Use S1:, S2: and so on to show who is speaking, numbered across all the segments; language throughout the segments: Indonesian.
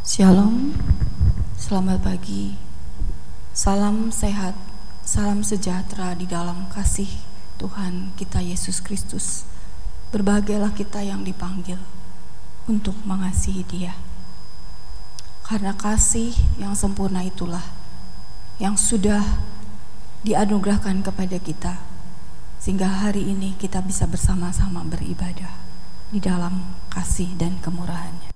S1: Shalom, selamat pagi, salam sehat, salam sejahtera di dalam kasih Tuhan kita Yesus Kristus. Berbahagialah kita yang dipanggil untuk mengasihi Dia. Karena kasih yang sempurna itulah yang sudah dianugerahkan kepada kita, sehingga hari ini kita bisa bersama-sama beribadah di dalam kasih dan kemurahan-Nya.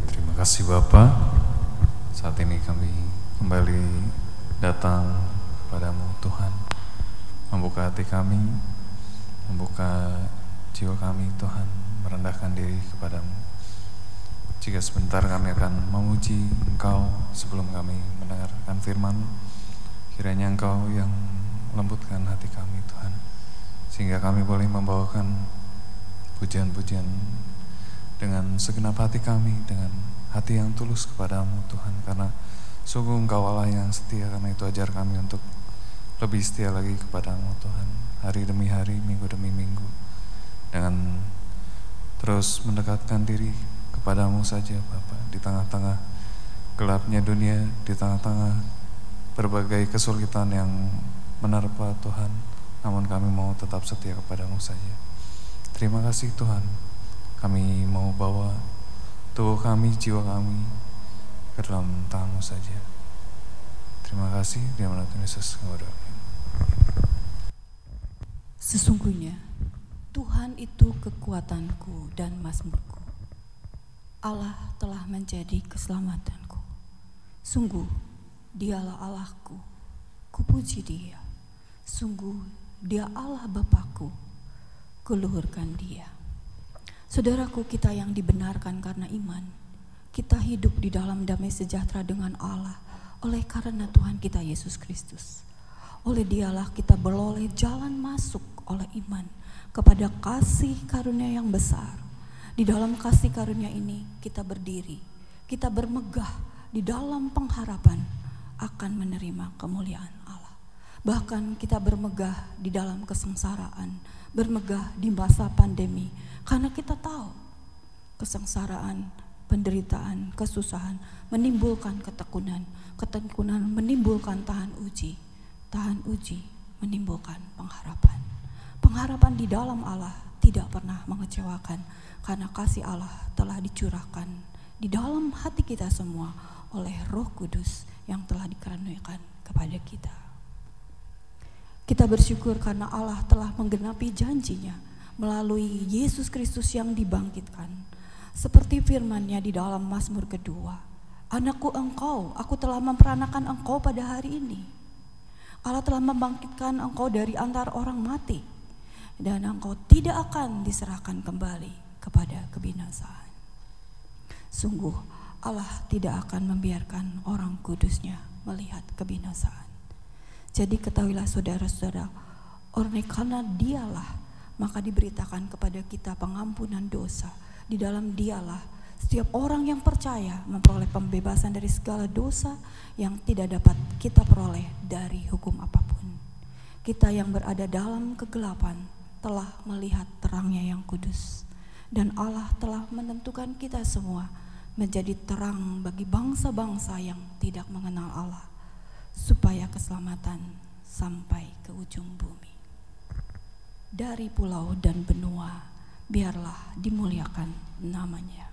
S2: Terima kasih Bapak, saat ini kami kembali datang kepadamu Tuhan, membuka hati kami, membuka jiwa kami Tuhan, merendahkan diri kepadamu. Jika sebentar kami akan memuji Engkau sebelum kami mendengarkan firman, kiranya Engkau yang lembutkan hati kami Tuhan, sehingga kami boleh membawakan pujian-pujian dengan segenap hati kami, dengan hati yang tulus kepadamu Tuhan, karena sungguh Engkau Allah yang setia. Karena itu ajar kami untuk lebih setia lagi kepadamu Tuhan, hari demi hari, minggu demi minggu, dengan terus mendekatkan diri kepadamu saja Bapa, di tengah-tengah gelapnya dunia, di tengah-tengah berbagai kesulitan yang menerpa Tuhan, namun kami mau tetap setia kepadamu saja. Terima kasih Tuhan, kami mau bawa tubuh kami, jiwa kami ke dalam tangan-Mu saja. Terima kasih, di nama Tuhan Yesus kami berdoa.
S1: Sesungguhnya Tuhan itu kekuatanku dan mazmurku. Allah telah menjadi keselamatanku. Sungguh Dialah Allahku, kupuji Dia. Sungguh Dia Allah Bapakku, kuluhurkan Dia. Saudaraku, kita yang dibenarkan karena iman, kita hidup di dalam damai sejahtera dengan Allah oleh karena Tuhan kita Yesus Kristus. Oleh Dialah kita beroleh jalan masuk oleh iman kepada kasih karunia yang besar. Di dalam kasih karunia ini kita berdiri, kita bermegah di dalam pengharapan akan menerima kemuliaan Allah. Bahkan kita bermegah di dalam kesengsaraan, bermegah di masa pandemi, karena kita tahu kesengsaraan, penderitaan, kesusahan menimbulkan ketekunan, ketekunan menimbulkan tahan uji menimbulkan pengharapan. Pengharapan di dalam Allah tidak pernah mengecewakan, karena kasih Allah telah dicurahkan di dalam hati kita semua oleh Roh Kudus yang telah dikaruniakan kepada kita. Kita bersyukur karena Allah telah menggenapi janjinya melalui Yesus Kristus yang dibangkitkan. Seperti firman-Nya di dalam Mazmur kedua, "Anakku engkau, aku telah memperanakan engkau pada hari ini." Allah telah membangkitkan engkau dari antara orang mati, dan engkau tidak akan diserahkan kembali kepada kebinasaan. Sungguh Allah tidak akan membiarkan orang kudusnya melihat kebinasaan. Jadi ketahuilah saudara-saudara, oleh karena Dialah maka diberitakan kepada kita pengampunan dosa. Di dalam Dialah setiap orang yang percaya memperoleh pembebasan dari segala dosa yang tidak dapat kita peroleh dari hukum apapun. Kita yang berada dalam kegelapan telah melihat terangnya yang kudus, dan Allah telah menentukan kita semua menjadi terang bagi bangsa-bangsa yang tidak mengenal Allah, supaya keselamatan sampai ke ujung bumi. Dari pulau dan benua biarlah dimuliakan nama-Nya.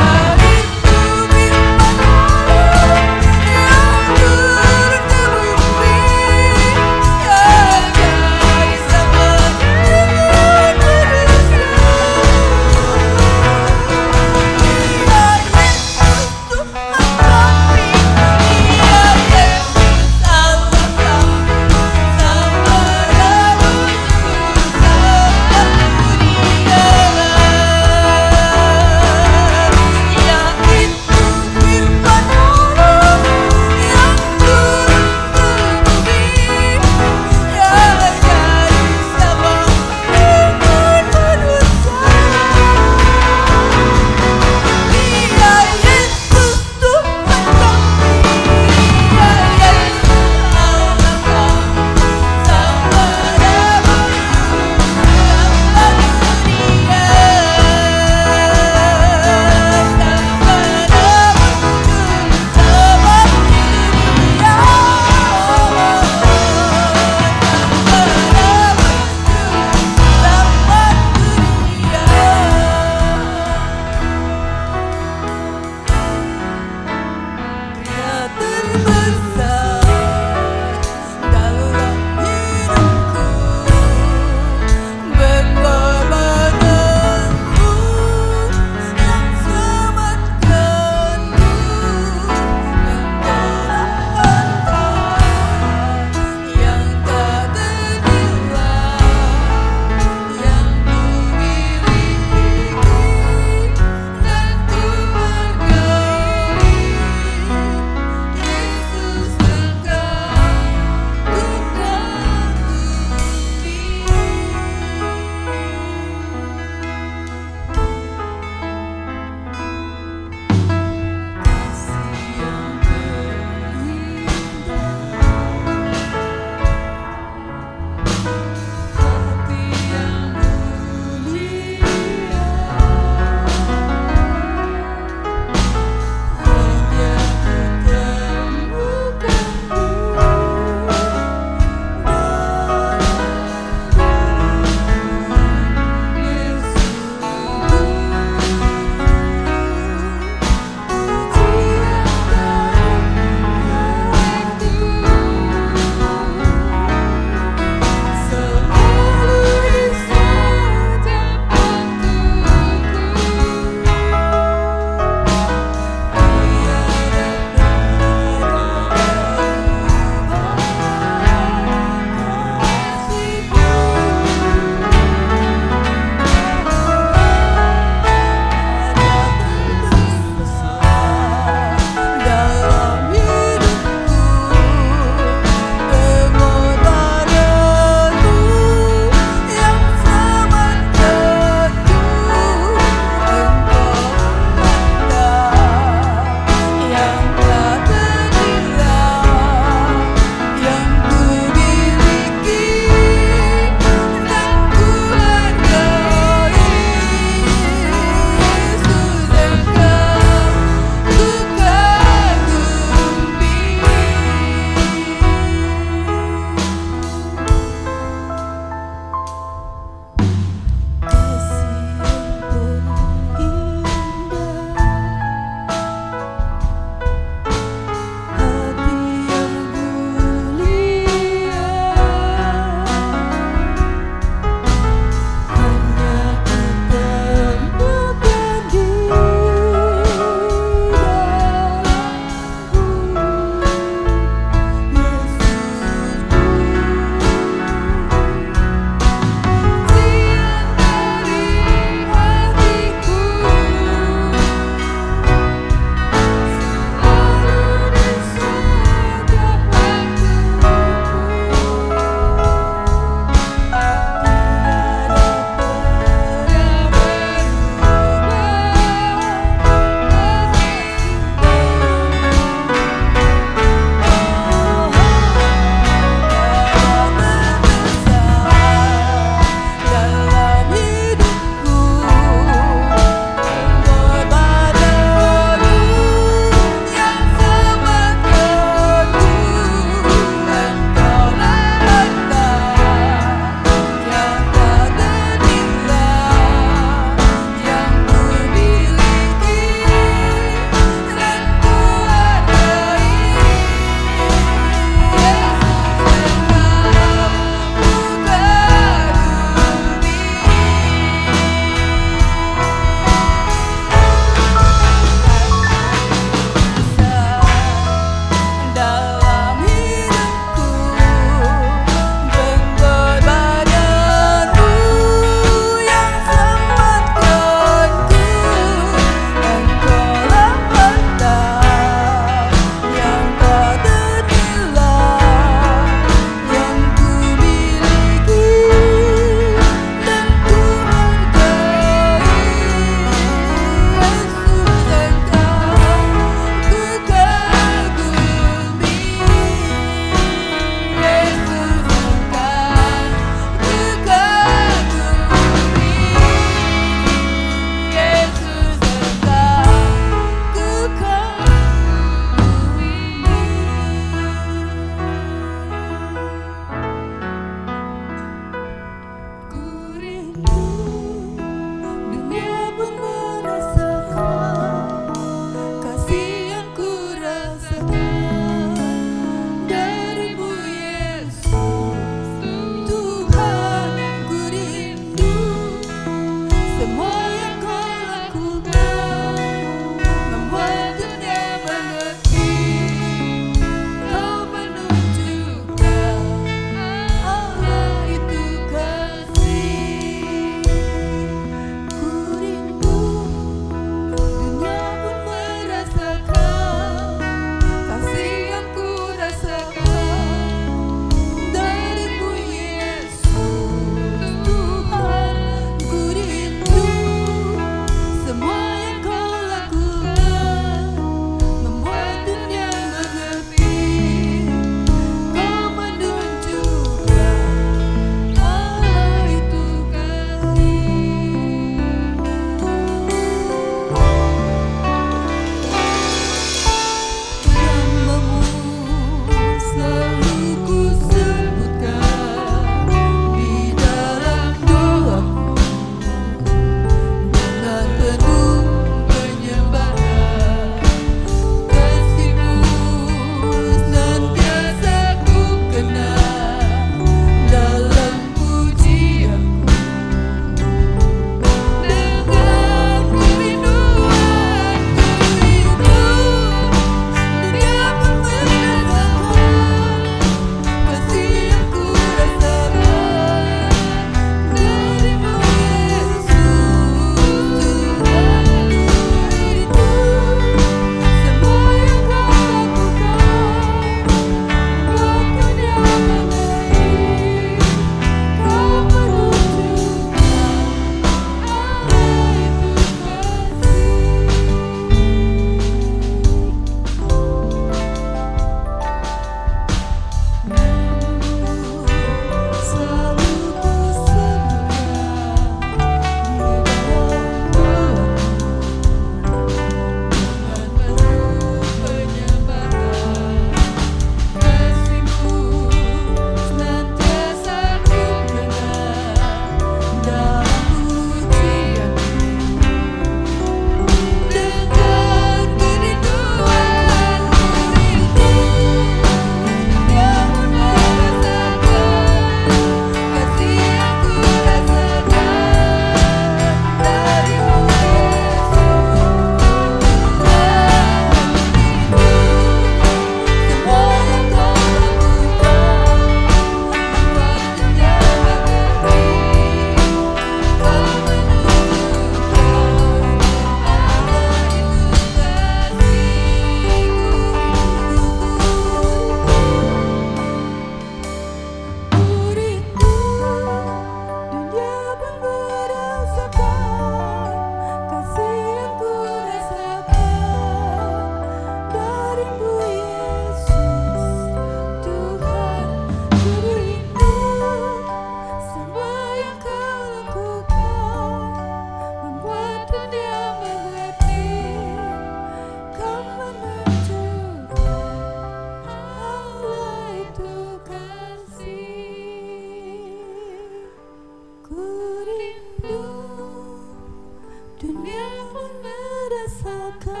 S1: dunia pun merasakan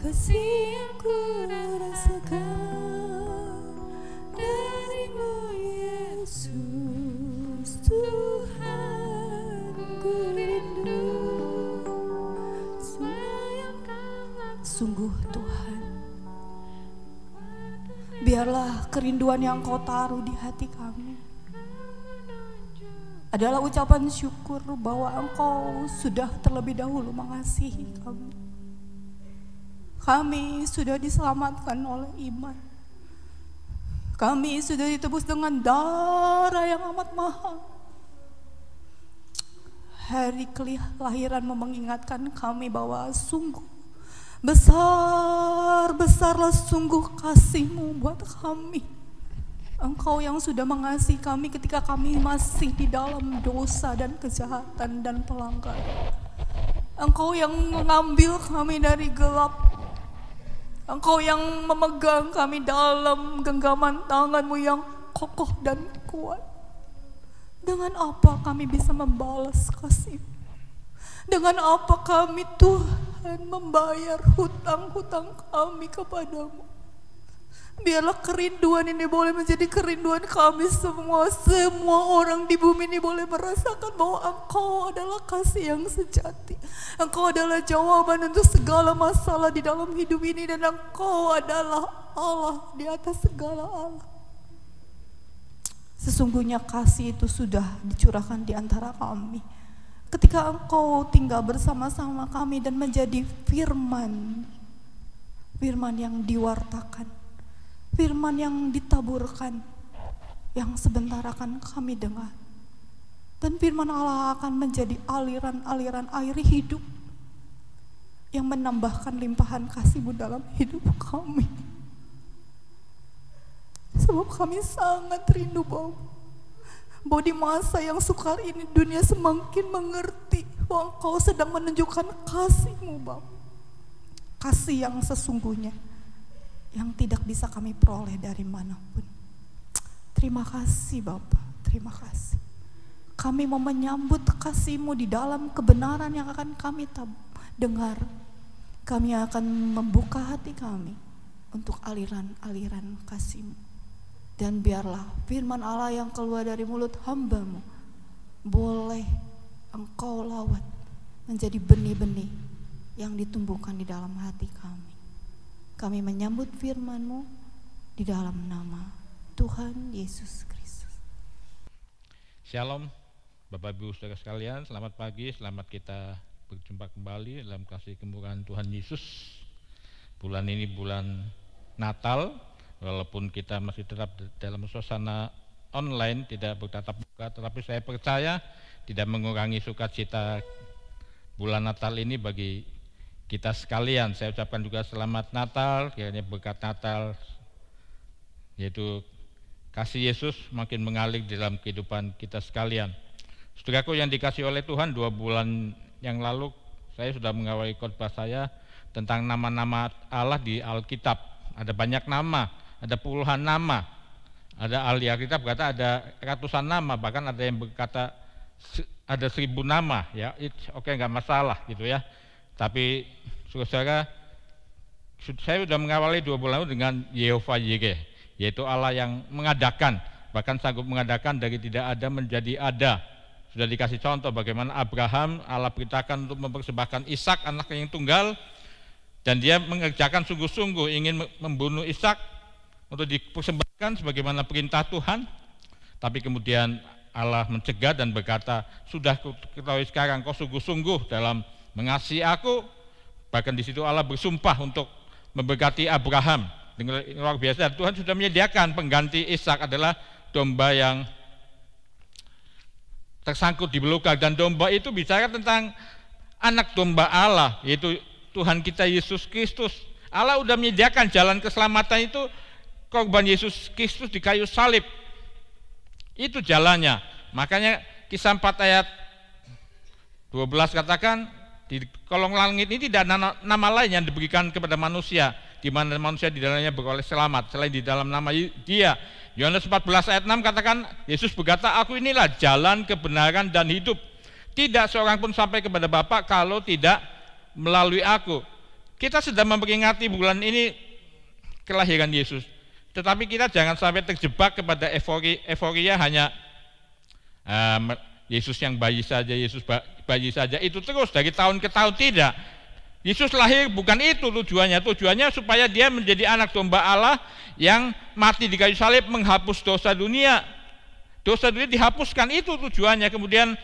S1: kasih yang ku rasakan darimu Yesus. Tuhan, ku rindu sungguh Tuhan. Biarlah kerinduan yang Kau taruh di hati kami adalah ucapan syukur bahwa Engkau sudah terlebih dahulu mengasihi kami. Kami sudah diselamatkan oleh iman. Kami sudah ditebus dengan darah yang amat mahal. Hari kelahiranmu mengingatkan kami bahwa sungguh besar-besarlah sungguh kasih-Mu buat kami. Engkau yang sudah mengasihi kami ketika kami masih di dalam dosa dan kejahatan dan pelanggaran. Engkau yang mengambil kami dari gelap. Engkau yang memegang kami dalam genggaman tangan-Mu yang kokoh dan kuat. Dengan apa kami bisa membalas kasih-Mu? Dengan apa kami Tuhan membayar hutang-hutang kami kepadamu? Biarlah kerinduan ini boleh menjadi kerinduan kami semua. Semua orang di bumi ini boleh merasakan bahwa Engkau adalah kasih yang sejati. Engkau adalah jawaban untuk segala masalah di dalam hidup ini. Dan Engkau adalah Allah di atas segala Allah. Sesungguhnya kasih itu sudah dicurahkan di antara kami ketika Engkau tinggal bersama-sama kami dan menjadi firman yang diwartakan, firman yang ditaburkan, yang sebentar akan kami dengar. Dan firman Allah akan menjadi aliran-aliran air hidup yang menambahkan limpahan kasih-Mu dalam hidup kami. Sebab kami sangat rindu bahwa di masa yang sukar ini dunia semakin mengerti bahwa Engkau sedang menunjukkan kasih-Mu, Bapa. Kasih yang sesungguhnya, yang tidak bisa kami peroleh dari manapun. Terima kasih Bapa, terima kasih. Kami mau menyambut kasih-Mu di dalam kebenaran yang akan kami dengar. Kami akan membuka hati kami untuk aliran-aliran kasih-Mu. Dan biarlah firman Allah yang keluar dari mulut hamba-Mu boleh Engkau lawat menjadi benih-benih yang ditumbuhkan di dalam hati kami. Kami menyambut firman-Mu di dalam nama Tuhan Yesus Kristus.
S3: Shalom Bapak Ibu Saudara sekalian, selamat pagi, selamat kita berjumpa kembali dalam kasih kemurahan Tuhan Yesus. Bulan ini bulan Natal. Walaupun kita masih tetap dalam suasana online, tidak bertatap muka, tetapi saya percaya tidak mengurangi sukacita bulan Natal ini bagi kita sekalian. Saya ucapkan juga selamat Natal, kiranya berkat Natal, yaitu kasih Yesus makin mengalir dalam kehidupan kita sekalian. Saudaraku yang dikasih oleh Tuhan, 2 bulan yang lalu saya sudah mengawali khotbah saya tentang nama-nama Allah di Alkitab. Ada banyak nama. Ada puluhan nama, ada ahli Alkitab berkata ada ratusan nama, bahkan ada yang berkata ada 1000 nama, ya, oke, nggak masalah gitu ya. Tapi saudara, saya sudah mengawali 2 bulan lalu dengan Yehovah Yireh, yaitu Allah yang mengadakan, bahkan sanggup mengadakan dari tidak ada menjadi ada. Sudah dikasih contoh bagaimana Abraham, Allah perintahkan untuk mempersembahkan Ishak anaknya yang tunggal, dan dia mengerjakan sungguh-sungguh ingin membunuh Ishak untuk dipersembahkan sebagaimana perintah Tuhan. Tapi kemudian Allah mencegah dan berkata, sudah ketahui sekarang kau sungguh-sungguh dalam mengasihi aku. Bahkan di situ Allah bersumpah untuk memberkati Abraham. Dengan luar biasa, Tuhan sudah menyediakan pengganti Ishak adalah domba yang tersangkut di belukar. Dan domba itu bicara tentang anak domba Allah, yaitu Tuhan kita Yesus Kristus. Allah sudah menyediakan jalan keselamatan itu. Korban Yesus Kristus di kayu salib, itu jalannya. Makanya Kisah 4 ayat 12 katakan, di kolong langit ini tidak ada nama lain yang diberikan kepada manusia, di mana manusia di dalamnya beroleh selamat selain di dalam nama Dia. Yohanes 14 ayat 6 katakan, Yesus berkata, aku inilah jalan, kebenaran dan hidup. Tidak seorang pun sampai kepada Bapa kalau tidak melalui aku. Kita sedang memperingati bulan ini kelahiran Yesus. Tetapi kita jangan sampai terjebak kepada euforia hanya Yesus yang bayi saja, Yesus bayi saja, itu terus dari tahun ke tahun. Tidak. Yesus lahir bukan itu tujuannya. Tujuannya supaya dia menjadi anak domba Allah yang mati di kayu salib menghapus dosa dunia. Dosa dunia dihapuskan, itu tujuannya. Kemudian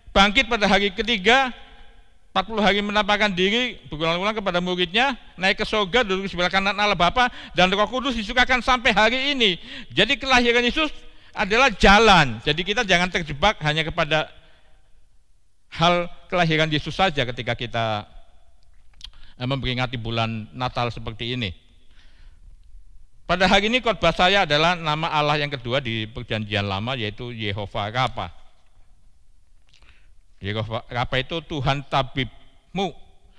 S3: bangkit pada hari ketiga, 40 hari menampakkan diri berulang-ulang kepada muridnya, naik ke surga, duduk di sebelah kanan Allah Bapa, dan Roh Kudus disukakan sampai hari ini. Jadi kelahiran Yesus adalah jalan. Jadi kita jangan terjebak hanya kepada hal kelahiran Yesus saja ketika kita memperingati bulan Natal seperti ini. Pada hari ini khotbah saya adalah nama Allah yang kedua di Perjanjian Lama, yaitu Yehovah Rafa. Yehovah Rafa itu Tuhan tabibmu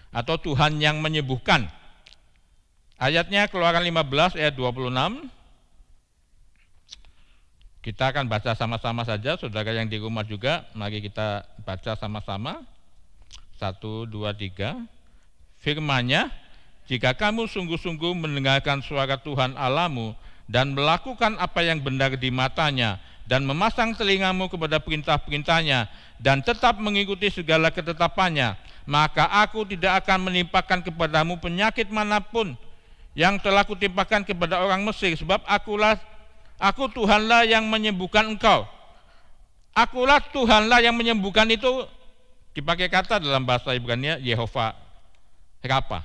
S3: atau Tuhan yang menyembuhkan. Ayatnya Keluaran 15 ayat 26. Kita akan baca sama-sama saja, saudara yang di rumah juga, mari kita baca sama-sama. 1, 2, 3. Firman-Nya, jika kamu sungguh-sungguh mendengarkan suara Tuhan Allahmu dan melakukan apa yang benar di matanya dan memasang telingamu kepada perintah-perintahnya dan tetap mengikuti segala ketetapannya, maka aku tidak akan menimpakan kepadamu penyakit manapun yang telah kutimpakan kepada orang Mesir, sebab aku Tuhanlah yang menyembuhkan engkau. Akulah Tuhanlah yang menyembuhkan itu dipakai kata dalam bahasa Ibrani Yehovah Rafa,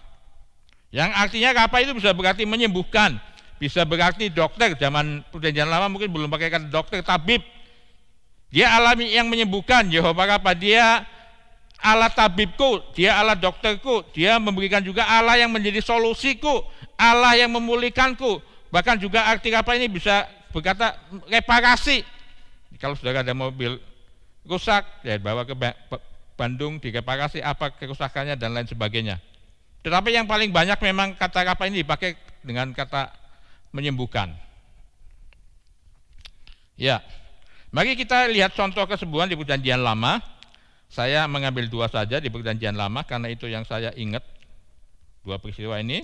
S3: yang artinya Rafa itu bisa berarti menyembuhkan, bisa berarti dokter. Zaman Perjanjian Lama mungkin belum pakai kata dokter, tabib. Dia Allah yang menyembuhkan, Yehovah Rafa. Dia Allah tabibku, dia Allah dokterku, dia memberikan juga Allah yang menjadi solusiku, Allah yang memulihkanku. Bahkan juga arti Rafa ini bisa berkata reparasi. Kalau saudara ada mobil rusak, ya bawa ke Bandung, direparasi apa kerusakannya dan lain sebagainya. Tetapi yang paling banyak memang kata Rafa ini dipakai dengan kata menyembuhkan. Ya, mari kita lihat contoh kesembuhan di Perjanjian Lama. Saya mengambil 2 saja di Perjanjian Lama karena itu yang saya ingat, 2 peristiwa ini.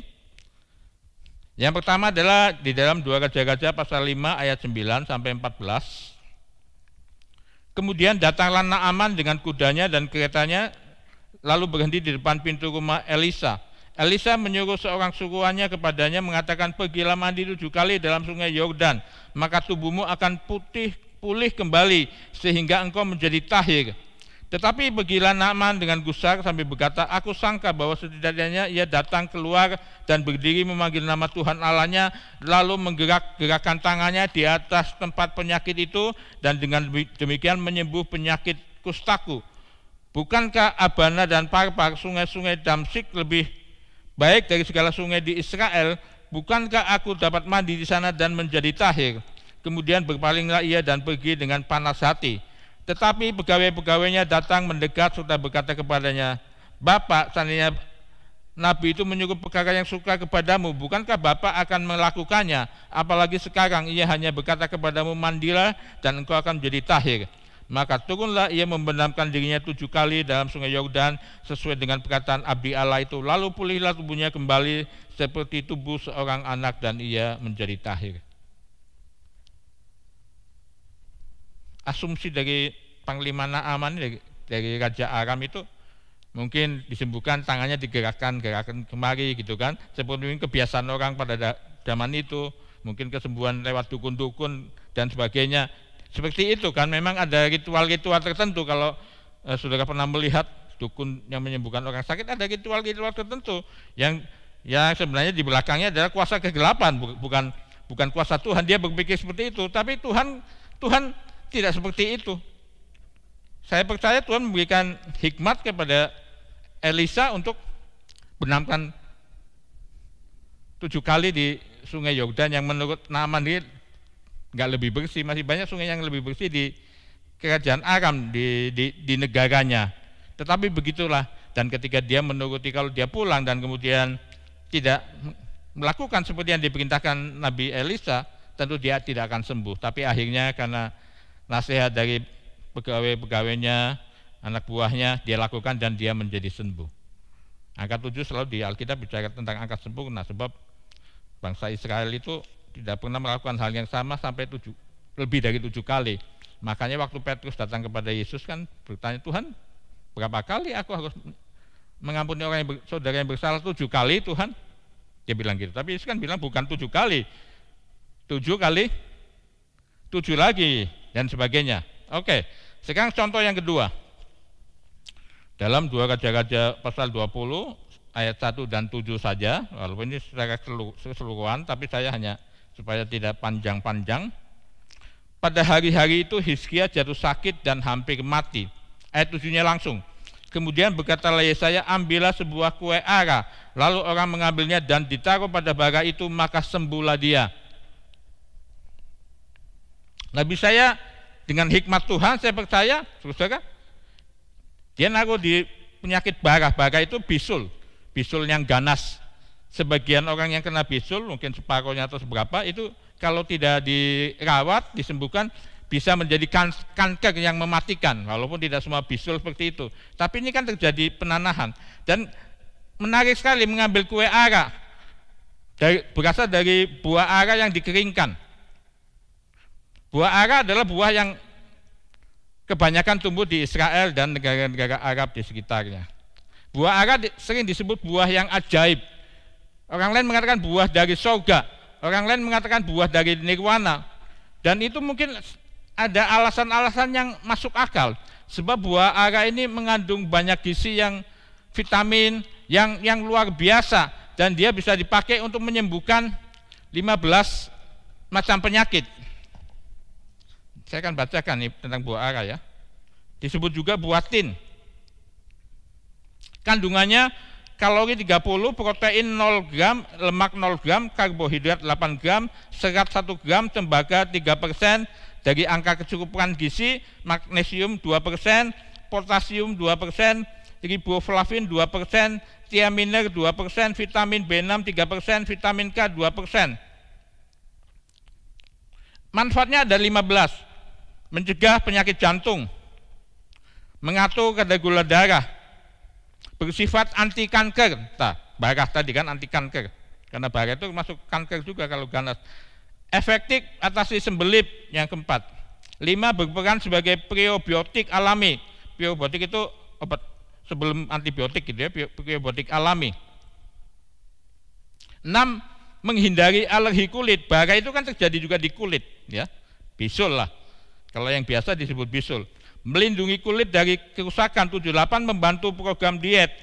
S3: Yang pertama adalah di dalam 2 Raja-Raja pasal 5 ayat 9 sampai 14. Kemudian datanglah Naaman dengan kudanya dan keretanya, lalu berhenti di depan pintu rumah Elisa. Elisa menyuruh seorang suruhannya kepadanya, mengatakan, pergilah mandi 7 kali dalam sungai Yordan, maka tubuhmu akan pulih kembali sehingga engkau menjadi tahir. Tetapi pergilah Naaman dengan gusar sambil berkata, aku sangka bahwa setidaknya ia datang keluar dan berdiri memanggil nama Tuhan Allahnya, lalu menggerak-gerakkan tangannya di atas tempat penyakit itu, dan dengan demikian menyembuh penyakit kustaku. Bukankah Abana dan Parpar, sungai-sungai Damsik, lebih baik dari segala sungai di Israel? Bukankah aku dapat mandi di sana dan menjadi tahir? Kemudian berpalinglah ia dan pergi dengan panas hati. Tetapi pegawai-pegawainya datang mendekat serta berkata kepadanya, Bapak, seandainya Nabi itu menyuruh perkara yang suka kepadamu, bukankah Bapak akan melakukannya? Apalagi sekarang ia hanya berkata kepadamu, mandilah dan engkau akan menjadi tahir. Maka turunlah ia membenamkan dirinya 7 kali dalam sungai Yordan sesuai dengan perkataan abdi Allah itu. Lalu pulihlah tubuhnya kembali seperti tubuh seorang anak dan ia menjadi tahir. Asumsi dari Panglima Naaman, dari Raja Aram itu mungkin disembuhkan, tangannya digerakkan kemari gitu kan, seperti kebiasaan orang pada zaman itu, mungkin kesembuhan lewat dukun-dukun dan sebagainya. Seperti itu kan, memang ada ritual-ritual tertentu. Kalau saudara pernah melihat dukun yang menyembuhkan orang sakit, ada ritual-ritual tertentu yang sebenarnya di belakangnya adalah kuasa kegelapan, bukan kuasa Tuhan. Dia berpikir seperti itu, tapi Tuhan tidak seperti itu. Saya percaya Tuhan memberikan hikmat kepada Elisa untuk benamkan 7 kali di sungai Yordan, yang menurut Naaman ini nggak lebih bersih. Masih banyak sungai yang lebih bersih di kerajaan Aram, di negaranya. Tetapi begitulah, dan ketika dia menuruti, kalau dia pulang dan kemudian tidak melakukan seperti yang diperintahkan Nabi Elisa, tentu dia tidak akan sembuh. Tapi akhirnya karena nasihat dari pegawai-pegawainya, anak buahnya dia lakukan dan dia menjadi sembuh. Angka 7 selalu di Alkitab bicara tentang angka sempurna, sebab bangsa Israel itu tidak pernah melakukan hal yang sama sampai lebih dari 7 kali. Makanya waktu Petrus datang kepada Yesus kan bertanya, Tuhan, berapa kali aku harus mengampuni orang saudara yang bersalah? 7 kali Tuhan. Dia bilang gitu. Tapi Yesus kan bilang bukan 7 kali. 7 kali 7 lagi dan sebagainya. Oke, sekarang contoh yang kedua. Dalam 2 Raja-Raja pasal 20 ayat 1 dan 7 saja, walaupun ini secara keseluruhan, tapi saya hanya supaya tidak panjang-panjang. Pada hari-hari itu Hizkia jatuh sakit dan hampir mati. Ayat 7-nya langsung. Kemudian berkatalah Yesaya, ambillah sebuah kue ara, lalu orang mengambilnya dan ditaruh pada bara itu, maka sembuhlah dia. Nabi saya dengan hikmat Tuhan, saya percaya, saudara, dia naruh di penyakit bara itu bisul yang ganas. Sebagian orang yang kena bisul, mungkin separuhnya atau seberapa, itu kalau tidak dirawat, disembuhkan, bisa menjadi kanker yang mematikan, walaupun tidak semua bisul seperti itu. Tapi ini kan terjadi penanahan. Dan menarik sekali mengambil kue ara, berasal dari buah ara yang dikeringkan. Buah ara adalah buah yang kebanyakan tumbuh di Israel dan negara-negara Arab di sekitarnya. Buah ara sering disebut buah yang ajaib. Orang lain mengatakan buah dari surga, orang lain mengatakan buah dari nirwana. Dan itu mungkin ada alasan-alasan yang masuk akal, sebab buah ara ini mengandung banyak gizi yang vitamin yang luar biasa, dan dia bisa dipakai untuk menyembuhkan 15 macam penyakit. Saya akan bacakan nih tentang buah ara ya. Disebut juga buah tin. Kandungannya kalori 30, protein 0 gram, lemak 0 gram, karbohidrat 8 gram, serat 1 gram, tembaga 3%, dari angka kecukupan gizi, magnesium 2%, potasium 2%, riboflavin 2%, tiaminer 2%, vitamin B6 3%, vitamin K 2%. Manfaatnya ada 15, mencegah penyakit jantung, mengatur kadar gula darah, bersifat anti kanker. Bara tadi kan anti kanker, karena bara itu masuk kanker juga kalau ganas. Efektif atasi sembelit yang keempat. 5, berperan sebagai probiotik alami. Probiotik itu obat sebelum antibiotik gitu ya, probiotik alami. 6, menghindari alergi kulit. Bara itu kan terjadi juga di kulit ya. Bisul lah. Kalau yang biasa disebut bisul. Melindungi kulit dari kerusakan. 7, 8, membantu program diet.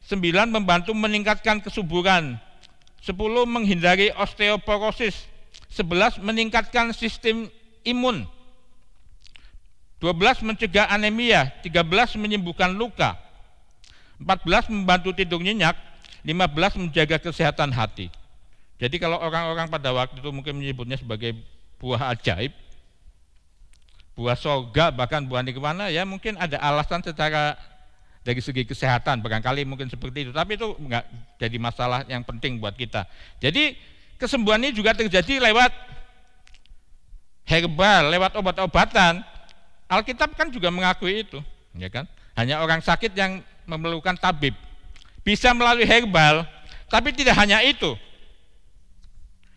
S3: 9, membantu meningkatkan kesuburan. 10, menghindari osteoporosis. 11, meningkatkan sistem imun. 12, mencegah anemia. 13, menyembuhkan luka. 14, membantu tidur nyenyak. 15, menjaga kesehatan hati. Jadi kalau orang-orang pada waktu itu mungkin menyebutnya sebagai buah ajaib, buah surga, bahkan buah nirwana, ya mungkin ada alasan secara dari segi kesehatan, barangkali mungkin seperti itu. Tapi itu enggak jadi masalah yang penting buat kita. Jadi kesembuhan ini juga terjadi lewat herbal, lewat obat-obatan. Alkitab kan juga mengakui itu, ya kan? Hanya orang sakit yang memerlukan tabib. Bisa melalui herbal, tapi tidak hanya itu.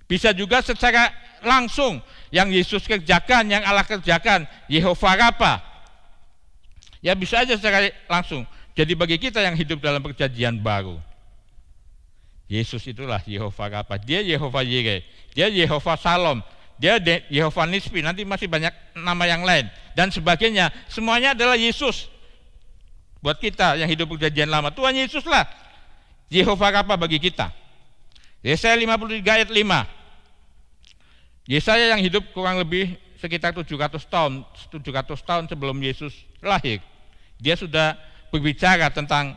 S3: Bisa juga secara langsung yang Yesus kerjakan, yang Allah kerjakan, Yehovah Rafa. Ya bisa aja secara langsung. Jadi bagi kita yang hidup dalam perjanjian baru, Yesus itulah Yehovah Rafa, dia Yehovah Yireh, dia Yehovah Shalom, dia Yehovah Nispi, nanti masih banyak nama yang lain dan sebagainya. Semuanya adalah Yesus. Buat kita yang hidup perjanjian lama, Tuhan Yesuslah Yehovah Rafa bagi kita. Yesaya 53 ayat 5. Yesaya yang hidup kurang lebih sekitar 700 tahun sebelum Yesus lahir. Dia sudah berbicara tentang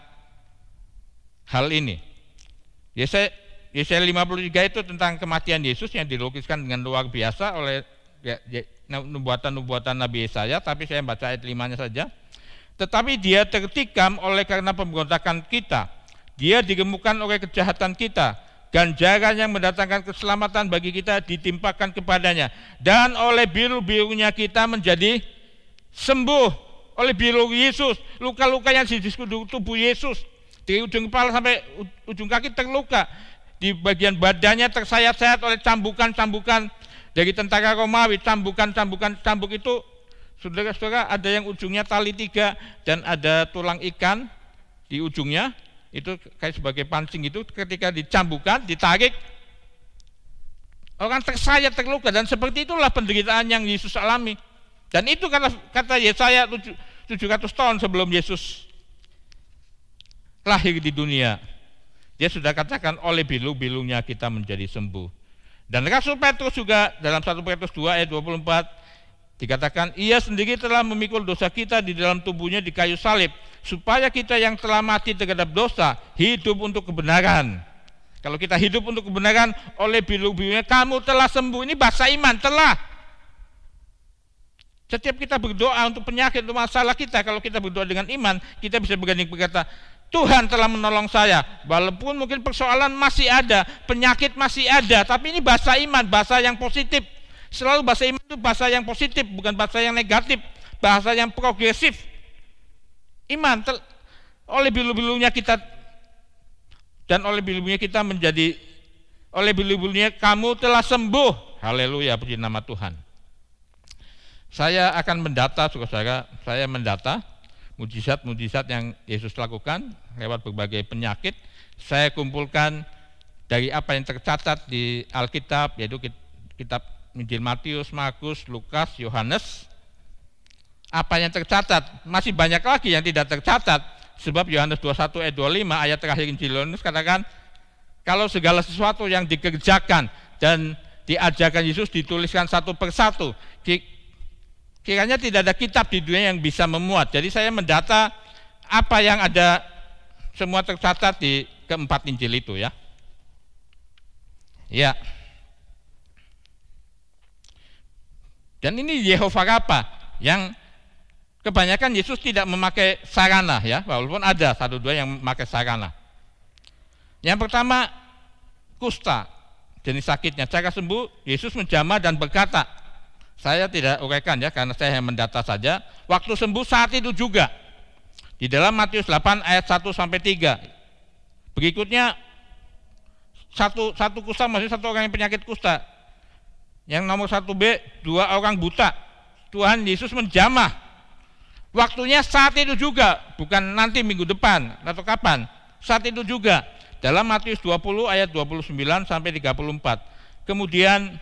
S3: hal ini. Yesaya 53 itu tentang kematian Yesus yang dilukiskan dengan luar biasa oleh nubuatan-nubuatan Nabi Yesaya, tapi saya baca ayat 5-nya saja. Tetapi dia tertikam oleh karena pemberontakan kita, dia digemukkan oleh kejahatan kita, ganjaran yang mendatangkan keselamatan bagi kita ditimpakan kepadanya, dan oleh biru-birunya kita menjadi sembuh. oleh biologi Yesus. Luka-luka yang di sekujur tubuh Yesus, dari ujung kepala sampai ujung kaki terluka. Di bagian badannya tersayat-sayat oleh cambukan-cambukan dari tentara Romawi. Cambuk itu, saudara-saudara, ada yang ujungnya tali 3 dan ada tulang ikan di ujungnya. Itu kayak sebagai pancing itu, ketika dicambukkan, ditarik, orang tersayat, terluka, dan seperti itulah penderitaan yang Yesus alami. Dan itu kata Yesaya 700 tahun sebelum Yesus lahir di dunia. Dia sudah katakan oleh bilu-bilunya kita menjadi sembuh. Dan Rasul Petrus juga dalam 1 Petrus 2 ayat 24 dikatakan, ia sendiri telah memikul dosa kita di dalam tubuhnya di kayu salib, supaya kita yang telah mati terhadap dosa hidup untuk kebenaran. Kalau kita hidup untuk kebenaran, oleh bilu-bilunya kamu telah sembuh. Ini bahasa iman, telah. Setiap kita berdoa untuk penyakit, untuk masalah kita, kalau kita berdoa dengan iman, kita bisa berani berkata, Tuhan telah menolong saya. Walaupun mungkin persoalan masih ada, penyakit masih ada, tapi ini bahasa iman, bahasa yang positif. Selalu bahasa iman itu bahasa yang positif, bukan bahasa yang negatif, bahasa yang progresif. Iman, oleh bilu-bilunya kita, dan oleh bilu-bilunya kita menjadi, oleh bilu-bilunya kamu telah sembuh. Haleluya, puji nama Tuhan. Saya akan mendata, saudara, saya mendata mujizat-mujizat yang Yesus lakukan lewat berbagai penyakit. Saya kumpulkan dari apa yang tercatat di Alkitab, yaitu kitab Injil Matius, Markus, Lukas, Yohanes. Apa yang tercatat, masih banyak lagi yang tidak tercatat. Sebab Yohanes 21 ayat 25 ayat terakhir Injil Yohanes katakan, kalau segala sesuatu yang dikerjakan dan diajarkan Yesus dituliskan satu persatu, kiranya tidak ada kitab di dunia yang bisa memuat. Jadi saya mendata apa yang ada, semua tercatat di keempat Injil itu ya. Ya. Dan ini Yehova Rafa yang kebanyakan Yesus tidak memakai sarana ya, walaupun ada 1-2 yang memakai sarana. Yang pertama kusta, jenis sakitnya. Cara sembuh, Yesus menjamah dan berkata, saya tidak uraikan ya, karena saya hanya mendata saja. Waktu sembuh saat itu juga. Di dalam Matius 8 ayat 1 sampai 3. Berikutnya satu kusta, maksudnya satu orang yang penyakit kusta. Yang nomor 1B, 2 orang buta. Tuhan Yesus menjamah. Waktunya saat itu juga, bukan nanti minggu depan atau kapan. Saat itu juga. Dalam Matius 20 ayat 29 sampai 34. Kemudian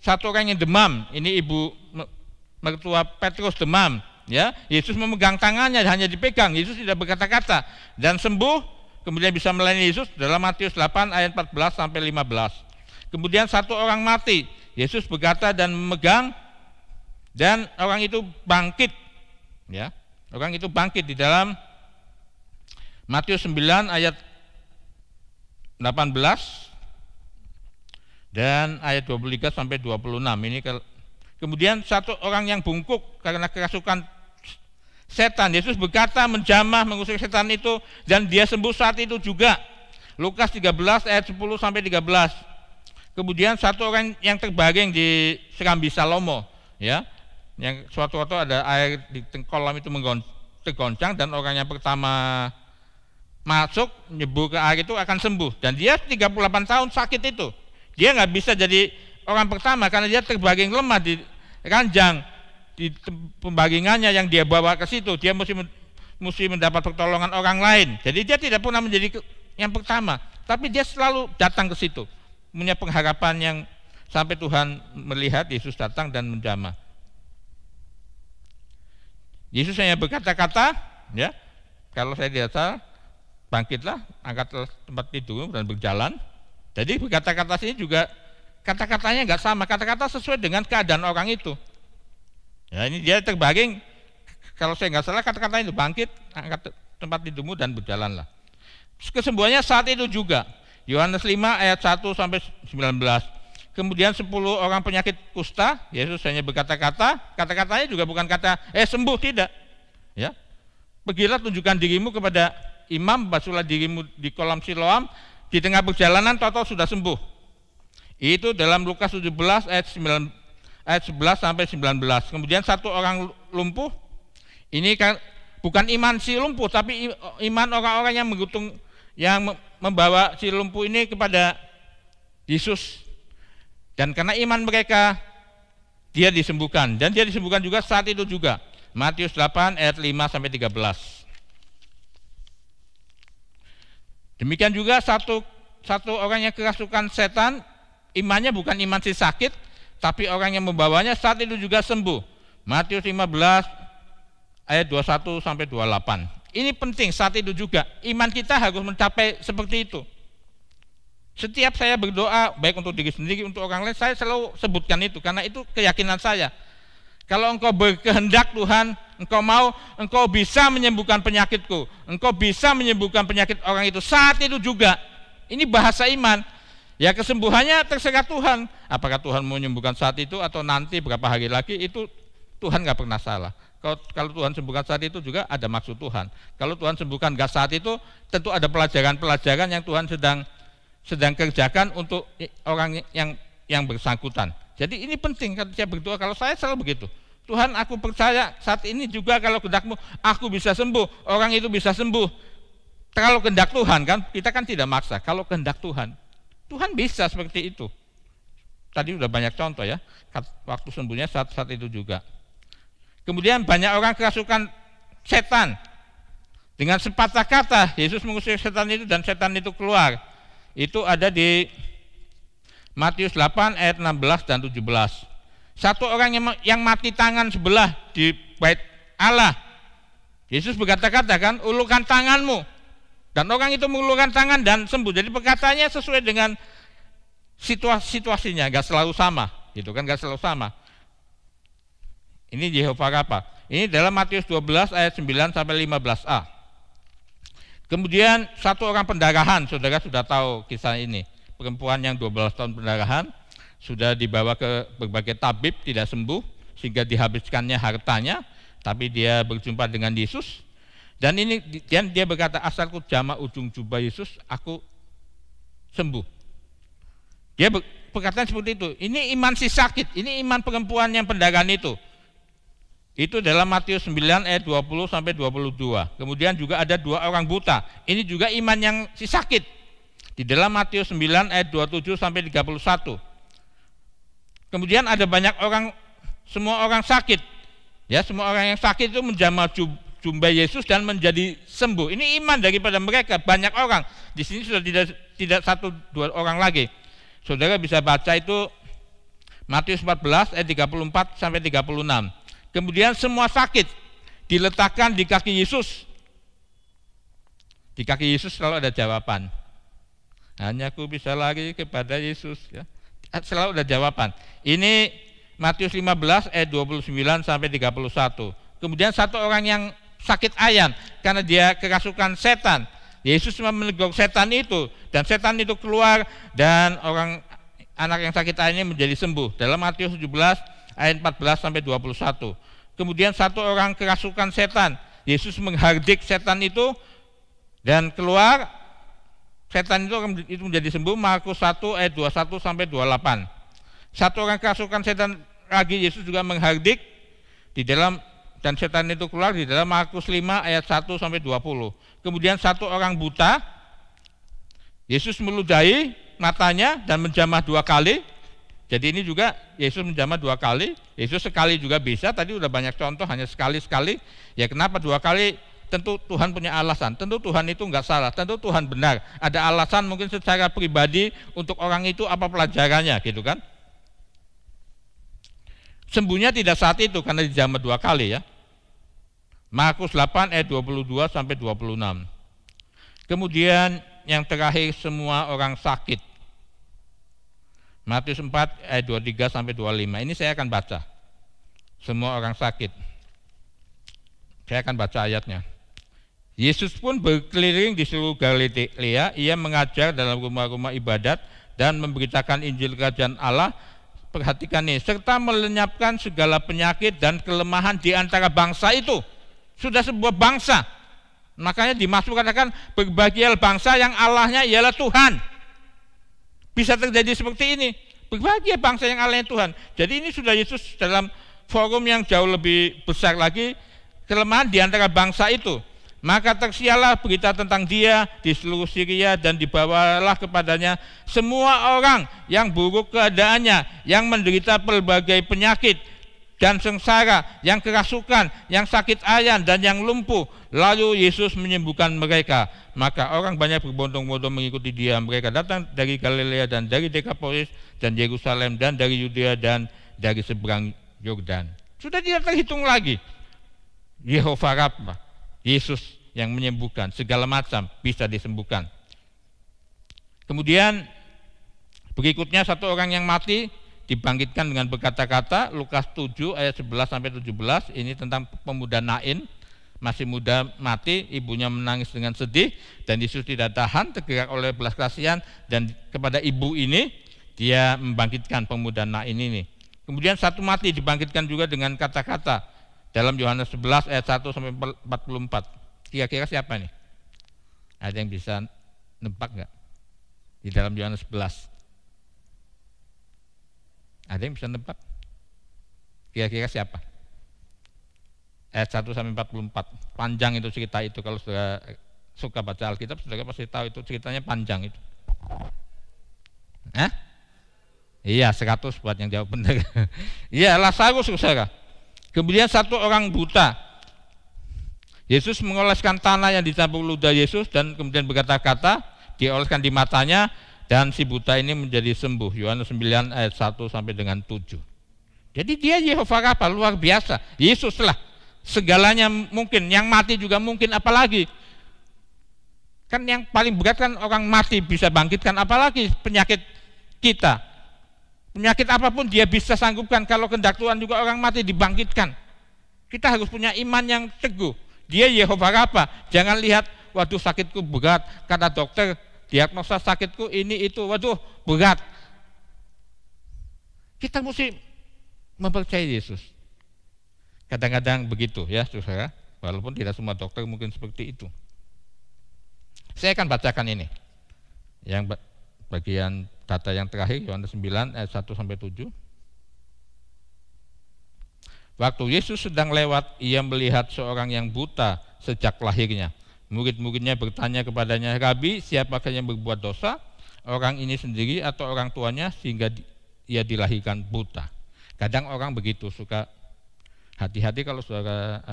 S3: satu orang yang demam, ini ibu mertua Petrus demam, ya. Yesus memegang tangannya, hanya dipegang, Yesus tidak berkata-kata, dan sembuh, kemudian bisa melayani Yesus dalam Matius 8 ayat 14 sampai 15. Kemudian satu orang mati, Yesus berkata dan memegang, dan orang itu bangkit, ya. Orang itu bangkit di dalam Matius 9 ayat 18 dan ayat 23 sampai 26. Ini kemudian satu orang yang bungkuk karena kerasukan setan, Yesus berkata menjamah mengusir setan itu dan dia sembuh saat itu juga. Lukas 13 ayat 10 sampai 13. Kemudian satu orang yang terbaring di serambi Salomo, ya, yang suatu waktu ada air di kolam itu tergoncang dan orang yang pertama masuk nyebur ke air itu akan sembuh, dan dia 38 tahun sakit itu. Dia nggak bisa jadi orang pertama karena dia terbaring lemah di ranjang, di pembaringannya yang dia bawa ke situ. Dia mesti mendapat pertolongan orang lain. Jadi dia tidak pernah menjadi yang pertama, tapi dia selalu datang ke situ, punya pengharapan yang sampai Tuhan melihat Yesus datang dan menjamah. Yesus hanya berkata-kata, ya, kalau saya biasa bangkitlah, angkatlah tempat tidur dan berjalan. Jadi kata-kata sini juga kata-katanya nggak sama, kata-kata sesuai dengan keadaan orang itu. Ya, ini dia terbaring, kalau saya nggak salah kata-katanya itu bangkit, angkat tempat tidurmu dan berjalanlah. Kesembuhannya saat itu juga. Yohanes 5 ayat 1 sampai 19. Kemudian 10 orang penyakit kusta, Yesus hanya berkata-kata, kata-katanya juga bukan kata sembuh, tidak. Ya. Pergilah tunjukkan dirimu kepada imam, basuhlah dirimu di kolam Siloam. Di tengah perjalanan total sudah sembuh. Itu dalam Lukas 17 ayat 11 sampai 19. Kemudian satu orang lumpuh, Ini kan bukan iman si lumpuh, tapi iman orang-orang yang membawa si lumpuh ini kepada Yesus. Dan karena iman mereka, dia disembuhkan. Dan dia disembuhkan juga saat itu juga. Matius 8 ayat 5-13. Demikian juga satu orang yang kerasukan setan, imannya bukan iman si sakit, tapi orang yang membawanya saat itu juga sembuh. Matius 15 ayat 21-28. Ini penting saat itu juga. Iman kita harus mencapai seperti itu. Setiap saya berdoa, baik untuk diri sendiri, untuk orang lain, saya selalu sebutkan itu, karena itu keyakinan saya. Kalau engkau berkehendak Tuhan, engkau mau, engkau bisa menyembuhkan penyakitku, engkau bisa menyembuhkan penyakit orang itu saat itu juga. Ini bahasa iman. Ya, kesembuhannya terserah Tuhan. Apakah Tuhan mau menyembuhkan saat itu atau nanti berapa hari lagi, itu Tuhan gak pernah salah. Kalau Tuhan sembuhkan saat itu juga ada maksud Tuhan. Kalau Tuhan sembuhkan gak saat itu, tentu ada pelajaran-pelajaran yang Tuhan sedang kerjakan untuk orang yang bersangkutan. Jadi ini penting kalau saya berdoa. Kalau saya selalu begitu, Tuhan, aku percaya saat ini juga kalau kehendak-Mu aku bisa sembuh, orang itu bisa sembuh. Kalau kehendak Tuhan kan, kita kan tidak maksa. Kalau kehendak Tuhan bisa seperti itu. Tadi udah banyak contoh ya, waktu sembuhnya saat itu juga. Kemudian banyak orang kerasukan setan. Dengan sepatah kata Yesus mengusir setan itu dan setan itu keluar. Itu ada di Matius 8 ayat 16 dan 17. Satu orang yang mati tangan sebelah di bait Allah. Yesus berkata-kata kan, ulurkan tanganmu. Dan orang itu mengulurkan tangan dan sembuh. Jadi perkataannya sesuai dengan situasinya, gak selalu sama, gitu kan, gak selalu sama. Ini Jehovah Rafa. Ini dalam Matius 12 ayat 9 sampai 15a. Kemudian satu orang pendarahan, saudara sudah tahu kisah ini. Perempuan yang 12 tahun pendarahan sudah dibawa ke berbagai tabib, tidak sembuh, sehingga dihabiskannya hartanya, tapi dia berjumpa dengan Yesus. Dan dia berkata, asalku jamah ujung jubah Yesus, aku sembuh. Dia perkataan seperti itu. Ini iman si sakit, ini iman perempuan yang pendarahan itu. Itu dalam Matius 9 ayat 20 sampai 22. Kemudian juga ada dua orang buta. Ini juga iman yang si sakit. Di dalam Matius 9 ayat 27 sampai 31. Kemudian ada banyak orang, semua orang sakit. Ya, semua orang yang sakit itu menjamah jubah Yesus dan menjadi sembuh. Ini iman daripada mereka, banyak orang. Di sini sudah tidak satu dua orang lagi. Saudara bisa baca itu Matius 14 ayat 34 sampai 36. Kemudian semua sakit diletakkan di kaki Yesus. Di kaki Yesus selalu ada jawaban. Hanya aku bisa lari kepada Yesus. Ya. Selalu ada jawaban. Ini Matius 15 ayat 29 sampai 31. Kemudian satu orang yang sakit ayan karena dia kerasukan setan. Yesus menegur setan itu dan setan itu keluar dan anak yang sakit ayan ini menjadi sembuh. Dalam Matius 17 ayat 14 sampai 21. Kemudian satu orang kerasukan setan. Yesus menghardik setan itu dan keluar. Setan itu menjadi sembuh. Markus 1 ayat 21 sampai 28. Satu orang kerasukan setan lagi Yesus juga menghardik di dalam dan setan itu keluar di dalam Markus 5 ayat 1 sampai 20. Kemudian satu orang buta Yesus meludahi matanya dan menjamah 2 kali. Jadi ini juga Yesus menjamah 2 kali. Yesus sekali juga bisa. Tadi udah banyak contoh, hanya sekali-sekali. Ya kenapa 2 kali? Tentu Tuhan punya alasan. Tentu Tuhan itu enggak salah. Tentu Tuhan benar. Ada alasan mungkin secara pribadi untuk orang itu apa pelajarannya, gitu kan? Sembuhnya tidak saat itu karena dijamah 2 kali ya. Markus 8 ayat 22 sampai 26. Kemudian yang terakhir semua orang sakit. Matius 4 ayat 23 sampai 25. Ini saya akan baca. Semua orang sakit. Saya akan baca ayatnya. Yesus pun berkeliling di seluruh Galilea, ia mengajar dalam rumah-rumah ibadat dan memberitakan Injil Kerajaan Allah. Perhatikan ini, serta melenyapkan segala penyakit dan kelemahan di antara bangsa itu. Sudah sebuah bangsa. Makanya di Mazmur katakan berbahagialah bangsa yang Allahnya ialah Tuhan. Bisa terjadi seperti ini. Berbahagia bangsa yang Allahnya Tuhan. Jadi ini sudah Yesus dalam forum yang jauh lebih besar lagi. kelemahan di antara bangsa itu. Maka tersiarlah berita tentang dia di seluruh Syria dan dibawalah kepadanya semua orang yang buruk keadaannya, yang menderita berbagai penyakit dan sengsara, yang kerasukan, yang sakit ayan dan yang lumpuh. Lalu Yesus menyembuhkan mereka. Maka orang banyak berbondong-bondong mengikuti dia. Mereka datang dari Galilea dan dari Dekapolis dan Yerusalem dan dari Yudea dan dari seberang Yordan. Sudah tidak terhitung lagi. Yehova Rafa, Yesus yang menyembuhkan, segala macam bisa disembuhkan. Kemudian berikutnya satu orang yang mati dibangkitkan dengan berkata-kata, Lukas 7 ayat 11 sampai 17, ini tentang pemuda Nain, masih muda mati, ibunya menangis dengan sedih dan Yesus tidak tahan, tergerak oleh belas kasihan dan kepada ibu ini dia membangkitkan pemuda Nain ini. Kemudian satu mati dibangkitkan juga dengan kata-kata dalam Yohanes 11 ayat 1 sampai 44. Kira-kira siapa nih? Ada yang bisa nebak nggak? Di dalam Yohanes 11. Ada yang bisa nebak? Kira-kira siapa? Ayat 1 sampai 44. Panjang itu cerita itu, kalau saudara suka baca Alkitab, saudara pasti tahu itu ceritanya panjang itu. Iya, 100 buat yang jawab benar. Iya, Lazarus, saudara. Kemudian satu orang buta. Yesus mengoleskan tanah yang dicampur ludah Yesus dan kemudian berkata-kata, dioleskan di matanya dan si buta ini menjadi sembuh. Yohanes 9 ayat 1 sampai dengan 7. Jadi dia Yehova Rafa, luar biasa. Yesus lah, segalanya mungkin, yang mati juga mungkin, apalagi. Kan yang paling berat kan orang mati bisa bangkitkan, apalagi penyakit kita. Penyakit apapun dia bisa sanggupkan, kalau kehendak Tuhan juga orang mati dibangkitkan. Kita harus punya iman yang teguh. Dia Yehova Rafa, jangan lihat, waduh sakitku berat, kata dokter, diagnosa sakitku ini itu, waduh berat. Kita mesti mempercayai Yesus. Kadang-kadang begitu ya saudara, walaupun tidak semua dokter mungkin seperti itu. Saya akan bacakan ini, yang bagian data yang terakhir, Yohanes 9 ayat 1 sampai 7. Waktu Yesus sedang lewat, ia melihat seorang yang buta sejak lahirnya. Murid-muridnya bertanya kepadanya, Rabi, siapakah yang berbuat dosa? Orang ini sendiri atau orang tuanya sehingga ia dilahirkan buta? Kadang orang begitu, suka hati-hati kalau saudara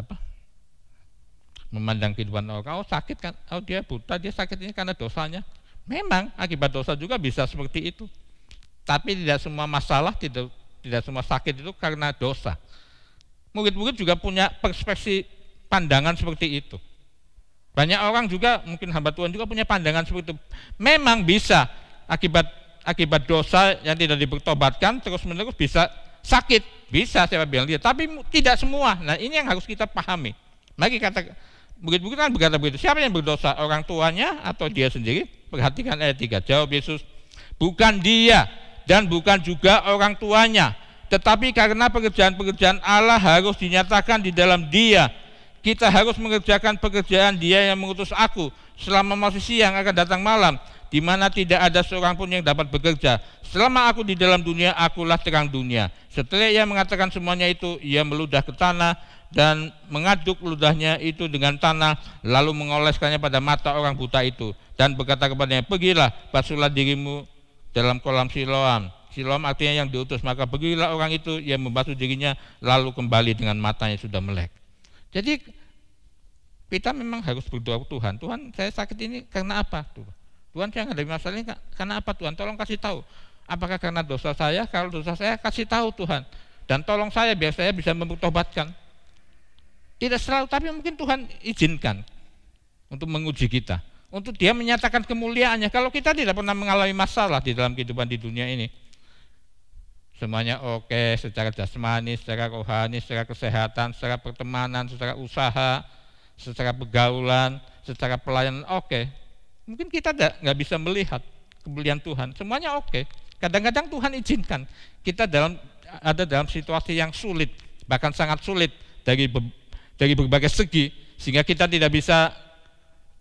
S3: memandang kehidupan orang, oh sakit kan, oh dia buta, dia sakit ini karena dosanya. Memang akibat dosa juga bisa seperti itu. Tapi tidak semua masalah, tidak semua sakit itu karena dosa. Murid-murid juga punya perspektif pandangan seperti itu. Banyak orang juga, mungkin hamba Tuhan juga punya pandangan seperti itu. Memang bisa akibat dosa yang tidak dipertobatkan terus-menerus bisa sakit, bisa saya bilang dia, tapi tidak semua. Nah, ini yang harus kita pahami. Mari kata murid-murid kan berkata begitu, siapa yang berdosa? Orang tuanya atau dia sendiri? Perhatikan ayat 3. Jawab Yesus, bukan dia dan bukan juga orang tuanya, tetapi karena pekerjaan-pekerjaan Allah harus dinyatakan di dalam dia. Kita harus mengerjakan pekerjaan dia yang mengutus aku. Selama masih siang akan datang malam, di mana tidak ada seorang pun yang dapat bekerja. Selama aku di dalam dunia, akulah terang dunia. Setelah ia mengatakan semuanya itu, ia meludah ke tanah dan mengaduk ludahnya itu dengan tanah, lalu mengoleskannya pada mata orang buta itu dan berkata kepadanya, pergilah, basuhlah dirimu dalam kolam Siloam. Siloam artinya yang diutus. Maka pergilah orang itu, ia membasuh dirinya, lalu kembali dengan matanya sudah melek. Jadi kita memang harus berdoa ke Tuhan. Tuhan, saya sakit ini karena apa? Tuhan, saya menghadapi masalah ini karena apa Tuhan? Tolong kasih tahu. Apakah karena dosa saya? Kalau dosa saya, kasih tahu Tuhan. Dan tolong saya biar saya bisa mempertobatkan. Tidak selalu, tapi mungkin Tuhan izinkan untuk menguji kita, untuk dia menyatakan kemuliaannya. Kalau kita tidak pernah mengalami masalah di dalam kehidupan di dunia ini, semuanya oke, secara jasmani, secara rohani, secara kesehatan, secara pertemanan, secara usaha, secara pergaulan, secara pelayanan oke. Mungkin kita nggak bisa melihat kemuliaan Tuhan. Semuanya oke. Kadang-kadang Tuhan izinkan kita ada dalam situasi yang sulit, bahkan sangat sulit dari berbagai segi, sehingga kita tidak bisa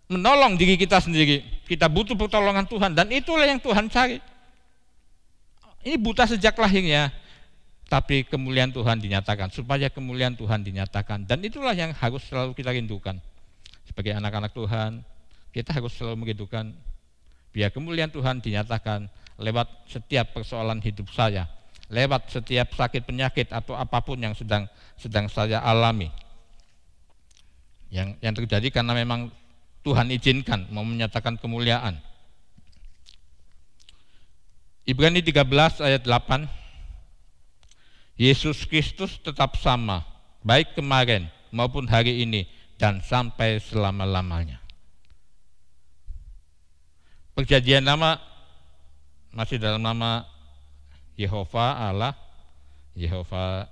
S3: menolong diri kita sendiri. Kita butuh pertolongan Tuhan, dan itulah yang Tuhan cari. Ini buta sejak lahirnya, tapi kemuliaan Tuhan dinyatakan, supaya kemuliaan Tuhan dinyatakan. Dan itulah yang harus selalu kita rindukan. Sebagai anak-anak Tuhan, kita harus selalu merindukan biar kemuliaan Tuhan dinyatakan lewat setiap persoalan hidup saya, lewat setiap sakit penyakit atau apapun yang sedang saya alami. Yang terjadi karena memang Tuhan izinkan mau menyatakan kemuliaan. Ibrani 13 ayat 8, Yesus Kristus tetap sama, baik kemarin maupun hari ini dan sampai selama-lamanya. Perjanjian lama masih dalam nama Yehova Allah, Yehova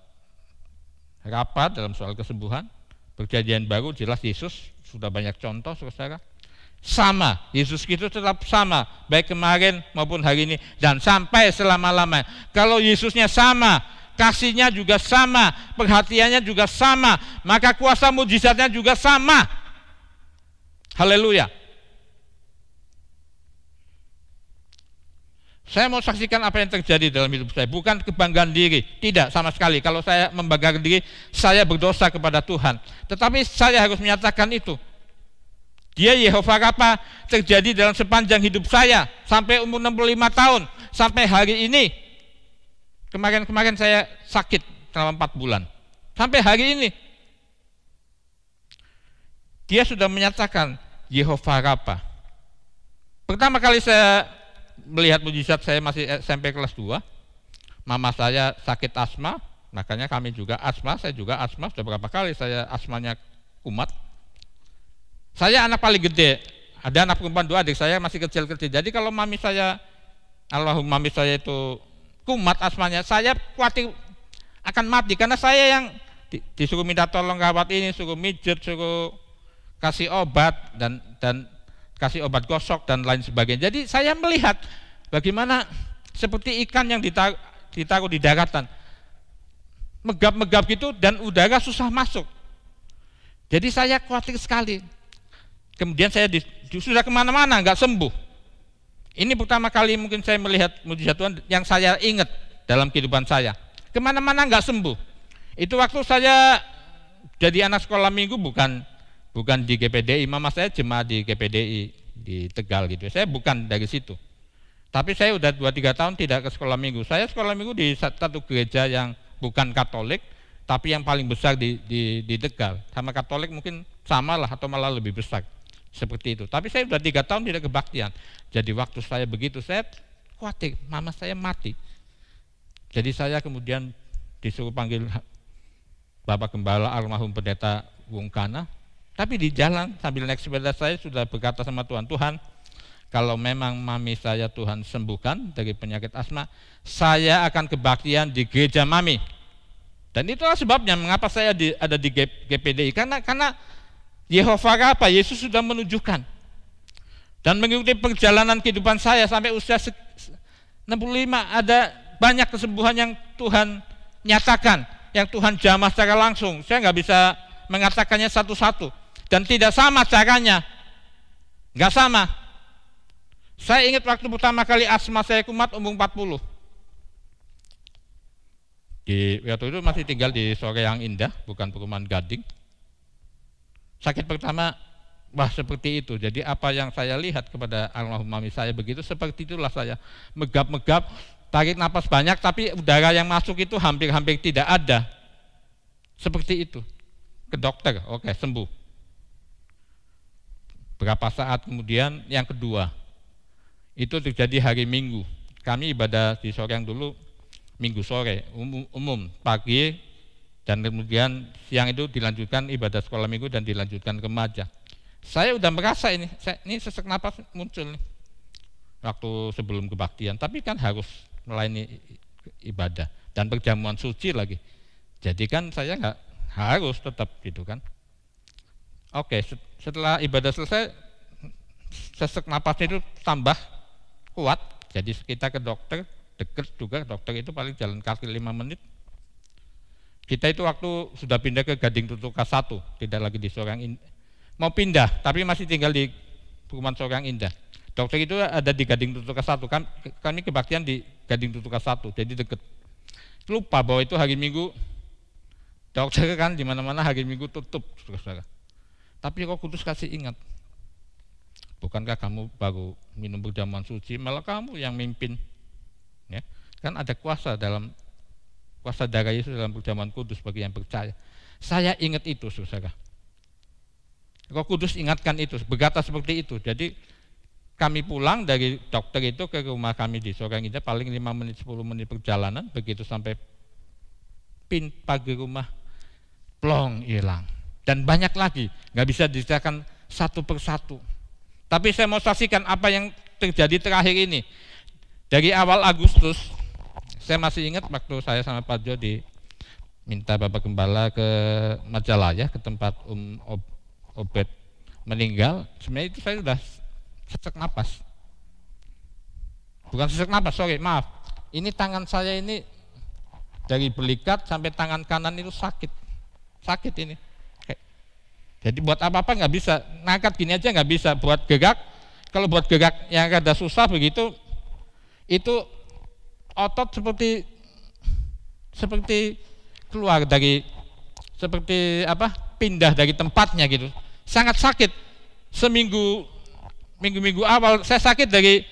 S3: Rafa dalam soal kesembuhan. Perjanjian baru jelas Yesus, sudah banyak contoh saudara. Sama, Yesus Kristus tetap sama, baik kemarin maupun hari ini dan sampai selama-lamanya. Kalau Yesusnya sama, kasihnya juga sama, perhatiannya juga sama, maka kuasa mujizatnya juga sama. Haleluya. Saya mau saksikan apa yang terjadi dalam hidup saya, bukan kebanggaan diri, tidak sama sekali. Kalau saya membanggakan diri, saya berdosa kepada Tuhan. Tetapi saya harus menyatakan itu. Dia Yehova Rafa terjadi dalam sepanjang hidup saya, sampai umur 65 tahun, sampai hari ini. Kemarin saya sakit selama 4 bulan, sampai hari ini. Dia sudah menyatakan Yehova Rafa. Pertama kali saya melihat mujizat, saya masih SMP kelas 2. Mama saya sakit asma, makanya kami juga asma, saya juga asma, sudah berapa kali saya asmanya kumat. Saya anak paling gede, ada anak perempuan 2, adik saya masih kecil-kecil. Jadi kalau mami saya, almarhum mami saya itu kumat asmanya, saya khawatir akan mati, karena saya yang disuruh minta tolong rawat ini, suruh mijet, suruh kasih obat dan kasih obat gosok dan lain sebagainya. Jadi saya melihat bagaimana seperti ikan yang ditaruh di daratan, megap-megap gitu dan udara susah masuk. Jadi saya khawatir sekali. Kemudian saya sudah kemana-mana nggak sembuh. Ini pertama kali mungkin saya melihat mujizat Tuhan yang saya ingat dalam kehidupan saya. Kemana-mana nggak sembuh. Itu waktu saya jadi anak sekolah minggu, bukan di GPDI. Mama saya jemaat di GPDI di Tegal gitu. Saya bukan dari situ. Tapi saya udah 2-3 tahun tidak ke sekolah minggu. Saya sekolah minggu di satu gereja yang bukan Katolik, tapi yang paling besar di Tegal. Sama Katolik mungkin sama lah atau malah lebih besar. Seperti itu. Tapi saya sudah 3 tahun tidak kebaktian. Jadi waktu saya begitu, saya khawatir mama saya mati. Jadi saya kemudian disuruh panggil Bapak Gembala almarhum Pendeta Wung Kana. Tapi di jalan sambil naik sepeda saya sudah berkata sama Tuhan, Tuhan, kalau memang mami saya Tuhan sembuhkan dari penyakit asma, saya akan kebaktian di gereja mami. Dan itulah sebabnya mengapa saya ada di GPDI, karena Yehova Rafa, Yesus sudah menunjukkan. Dan mengikuti perjalanan kehidupan saya sampai usia 65, ada banyak kesembuhan yang Tuhan nyatakan, yang Tuhan jamah secara langsung. Saya nggak bisa mengatakannya satu-satu. Dan tidak sama caranya. Nggak sama. Saya ingat waktu pertama kali asma saya kumat umur 40. Waktu itu masih tinggal di Soreang Indah, bukan Perumahan Gading. Sakit pertama, wah seperti itu. Jadi apa yang saya lihat kepada almarhum mami saya begitu, seperti itulah saya. Megap-megap, tarik napas banyak, tapi udara yang masuk itu hampir-hampir tidak ada. Seperti itu. Ke dokter, oke, sembuh. Berapa saat kemudian yang kedua, itu terjadi hari Minggu. Kami ibadah di Soreang dulu Minggu sore, umum, pagi, dan kemudian siang itu dilanjutkan ibadah sekolah minggu dan dilanjutkan ke remaja. Saya udah merasa ini sesak napas muncul nih, waktu sebelum kebaktian, tapi kan harus melayani ibadah dan perjamuan suci lagi. Jadi kan saya nggak harus tetap gitu kan. Oke, setelah ibadah selesai, sesak napasnya itu tambah kuat. Jadi kita ke dokter, deket juga, dokter itu paling jalan kaki 5 menit. Kita itu waktu sudah pindah ke Gading Tutuka 1, tidak lagi di Soreang Indah. Mau pindah, tapi masih tinggal di Perumahan Soreang Indah. Dokter itu ada di Gading Tutuka 1, kami kebaktian di Gading Tutuka 1, jadi deket. lupa bahwa itu hari Minggu. Dokter kan di mana-mana hari Minggu tutup, saudara. Tapi Roh Kudus kasih ingat. Bukankah kamu baru minum perjamuan suci, malah kamu yang mimpin. Ya, kan ada kuasa darah Yesus dalam perjamuan kudus bagi yang percaya. Saya ingat itu, saudara. Roh Kudus ingatkan itu, berkata seperti itu. Jadi kami pulang dari dokter itu ke rumah kami di Sorang Indah paling 5 menit 10 menit perjalanan, begitu sampai pagar rumah plong hilang. Dan banyak lagi, nggak bisa diceritakan satu persatu. Tapi saya mau saksikan apa yang terjadi terakhir ini. Dari awal Agustus, saya masih ingat waktu saya sama Pak Jo diminta Bapak Gembala ke Majalaya, ke tempat Obed meninggal. Sebenarnya itu saya sudah sesak napas. Bukan sesak napas, maaf. Ini tangan saya ini dari belikat sampai tangan kanan itu sakit. Sakit ini. Jadi buat apa-apa nggak bisa, ngangkat gini aja nggak bisa, buat gerak, kalau buat gerak yang ada susah begitu, itu otot seperti keluar dari, seperti apa, pindah dari tempatnya gitu, sangat sakit. Minggu awal saya sakit dari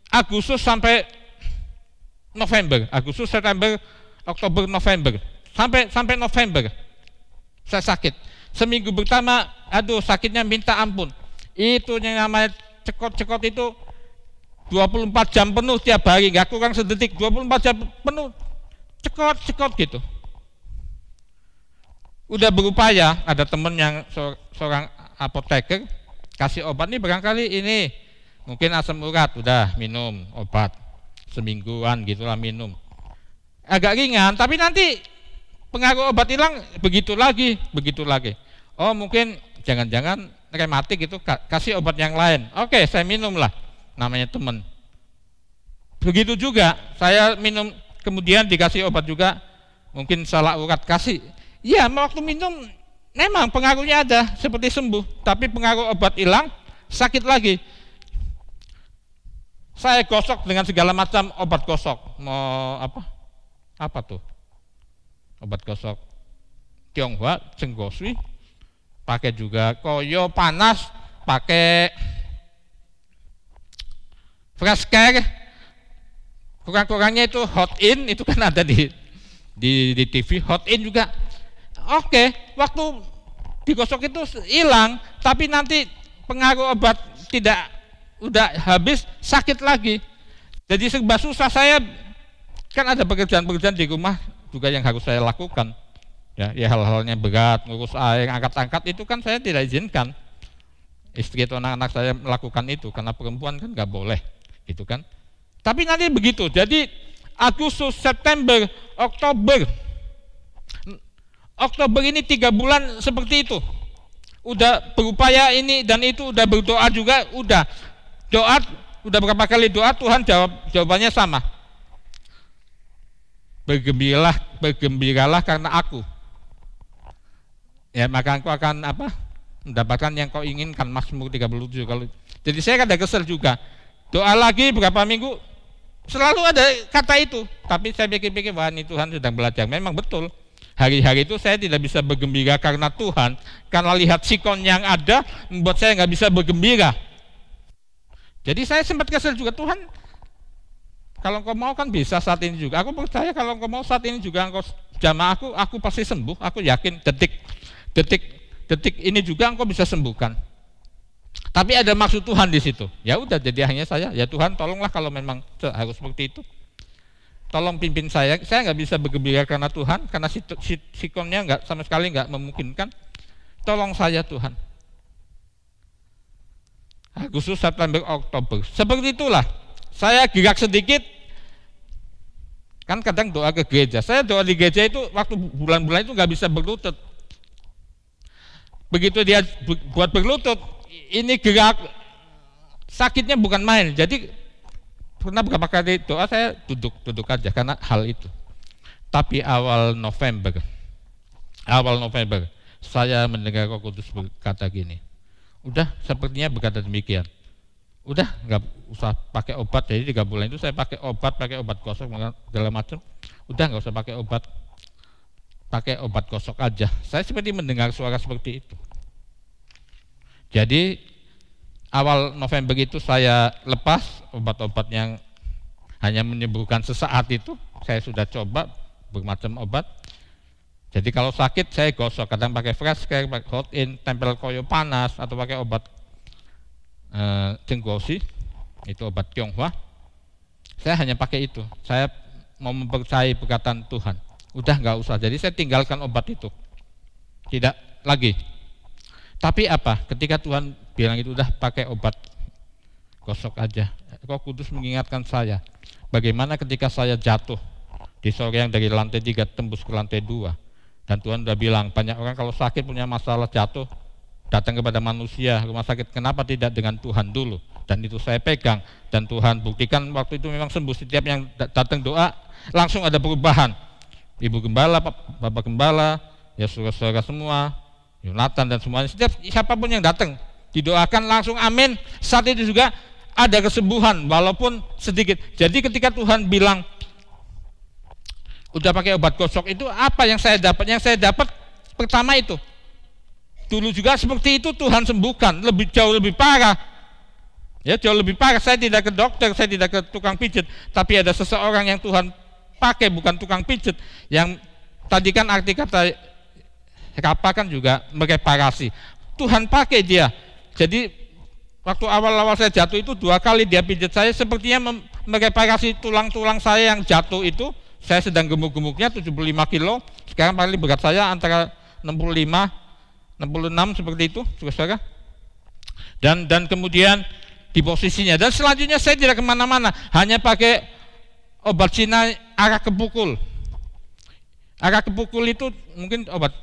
S3: Agustus sampai November, Agustus, September, Oktober, November, sampai November saya sakit. Seminggu pertama, aduh sakitnya minta ampun. Itu yang namanya cekot-cekot itu 24 jam penuh tiap hari, nggak kurang sedetik, 24 jam penuh cekot-cekot gitu. Udah berupaya, ada temen yang seorang apoteker kasih obat nih, barangkali ini mungkin asam urat, udah minum obat semingguan gitulah minum. Agak ringan, tapi nanti pengaruh obat hilang, begitu lagi. Oh mungkin jangan-jangan rematik itu, kasih obat yang lain. Oke, saya minum lah, namanya teman. Begitu juga saya minum, kemudian dikasih obat juga, mungkin salah urat, kasih. Ya waktu minum memang pengaruhnya ada, seperti sembuh, tapi pengaruh obat hilang, sakit lagi. Saya gosok dengan segala macam obat gosok. Mau apa tuh? Obat gosok Tionghoa, Cenggoswi, pakai juga koyo panas, pakai fresh care, kurang-kurangnya itu hot in, itu kan ada di TV, hot in juga. Oke, waktu digosok itu hilang, tapi nanti pengaruh obat udah habis, sakit lagi. Jadi serba susah. Saya kan ada pekerjaan-pekerjaan di rumah juga yang harus saya lakukan, ya hal-halnya berat, ngurus air, angkat-angkat, itu kan saya tidak izinkan istri atau anak-anak saya melakukan itu, karena perempuan kan nggak boleh, gitu kan. Tapi nanti begitu, jadi Agustus, September, Oktober ini 3 bulan seperti itu, udah berupaya ini dan itu, udah berdoa juga, udah berapa kali doa, Tuhan jawabannya sama. Bergembiralah karena aku, ya maka engkau akan mendapatkan yang kau inginkan. Mazmur 37. Jadi saya kadang kesel juga, doa lagi berapa minggu selalu ada kata itu, tapi saya pikir-pikir, wah ini Tuhan sedang belajar. Memang betul, hari-hari itu saya tidak bisa bergembira karena Tuhan, karena lihat sikon yang ada membuat saya nggak bisa bergembira. Jadi saya sempat kesel juga, Tuhan kalau engkau mau kan bisa saat ini juga. Aku percaya kalau engkau mau saat ini juga engkau jamah aku pasti sembuh. Aku yakin detik ini juga engkau bisa sembuhkan. Tapi ada maksud Tuhan di situ. Ya udah, jadi hanya saya, ya Tuhan tolonglah kalau memang harus seperti itu. Tolong pimpin saya nggak bisa bergembira karena Tuhan, karena sikonnya nggak sama sekali nggak memungkinkan. Tolong saya Tuhan. Agustus, September, Oktober. Seperti itulah. Saya gerak sedikit, kan kadang doa ke gereja. Saya doa di gereja itu waktu bulan-bulan itu nggak bisa berlutut. Begitu dia buat berlutut, ini gerak sakitnya bukan main. Jadi pernah berapa kali doa saya duduk aja karena hal itu. Tapi awal November saya mendengar Roh Kudus berkata gini, udah sepertinya berkata demikian. Udah nggak usah pakai obat. Jadi 3 bulan itu saya pakai obat gosok segala macam. udah nggak usah pakai obat gosok aja. Saya seperti mendengar suara seperti itu. Jadi awal November itu saya lepas obat-obat yang hanya menyembuhkan sesaat itu. Saya sudah coba bermacam obat. Jadi kalau sakit saya gosok, kadang pakai fresh care, pakai hot in, tempel koyo panas, atau pakai obat cenggosi, itu obat Tionghoa. Saya hanya pakai itu. Saya mau mempercayai perkataan Tuhan. Udah nggak usah. Jadi saya tinggalkan obat itu. Tidak lagi. Tapi apa? Ketika Tuhan bilang itu udah pakai obat gosok aja. Roh Kudus mengingatkan saya. Bagaimana ketika saya jatuh di sore yang dari lantai 3 tembus ke lantai 2. Dan Tuhan sudah bilang, banyak orang kalau sakit punya masalah jatuh, datang kepada manusia, rumah sakit, kenapa tidak dengan Tuhan dulu? Dan itu saya pegang, dan Tuhan buktikan waktu itu memang sembuh. Setiap yang datang doa, langsung ada perubahan. Ibu Gembala, Bapak Gembala, ya saudara-saudara semua, Yonatan dan semuanya, setiap siapapun yang datang, didoakan langsung amin. Saat itu juga ada kesembuhan, walaupun sedikit. Jadi ketika Tuhan bilang, udah pakai obat gosok, itu apa yang saya dapat? Yang saya dapat pertama itu, dulu juga seperti itu Tuhan sembuhkan, jauh lebih parah. Ya, jauh lebih parah. Saya tidak ke dokter, saya tidak ke tukang pijat, tapi ada seseorang yang Tuhan pakai, bukan tukang pijat, yang tadi kan arti kata Rapa kan juga mereparasi. Tuhan pakai dia. Jadi waktu awal-awal saya jatuh itu 2 kali dia pijat saya, sepertinya mereparasi tulang-tulang saya yang jatuh itu. Saya sedang gemuk-gemuknya 75 kilo, sekarang paling berat saya antara 65, 66 seperti itu, saudara. Dan kemudian di posisinya, dan selanjutnya saya tidak kemana-mana, hanya pakai obat Cina arah kepukul. Arah kepukul itu mungkin obat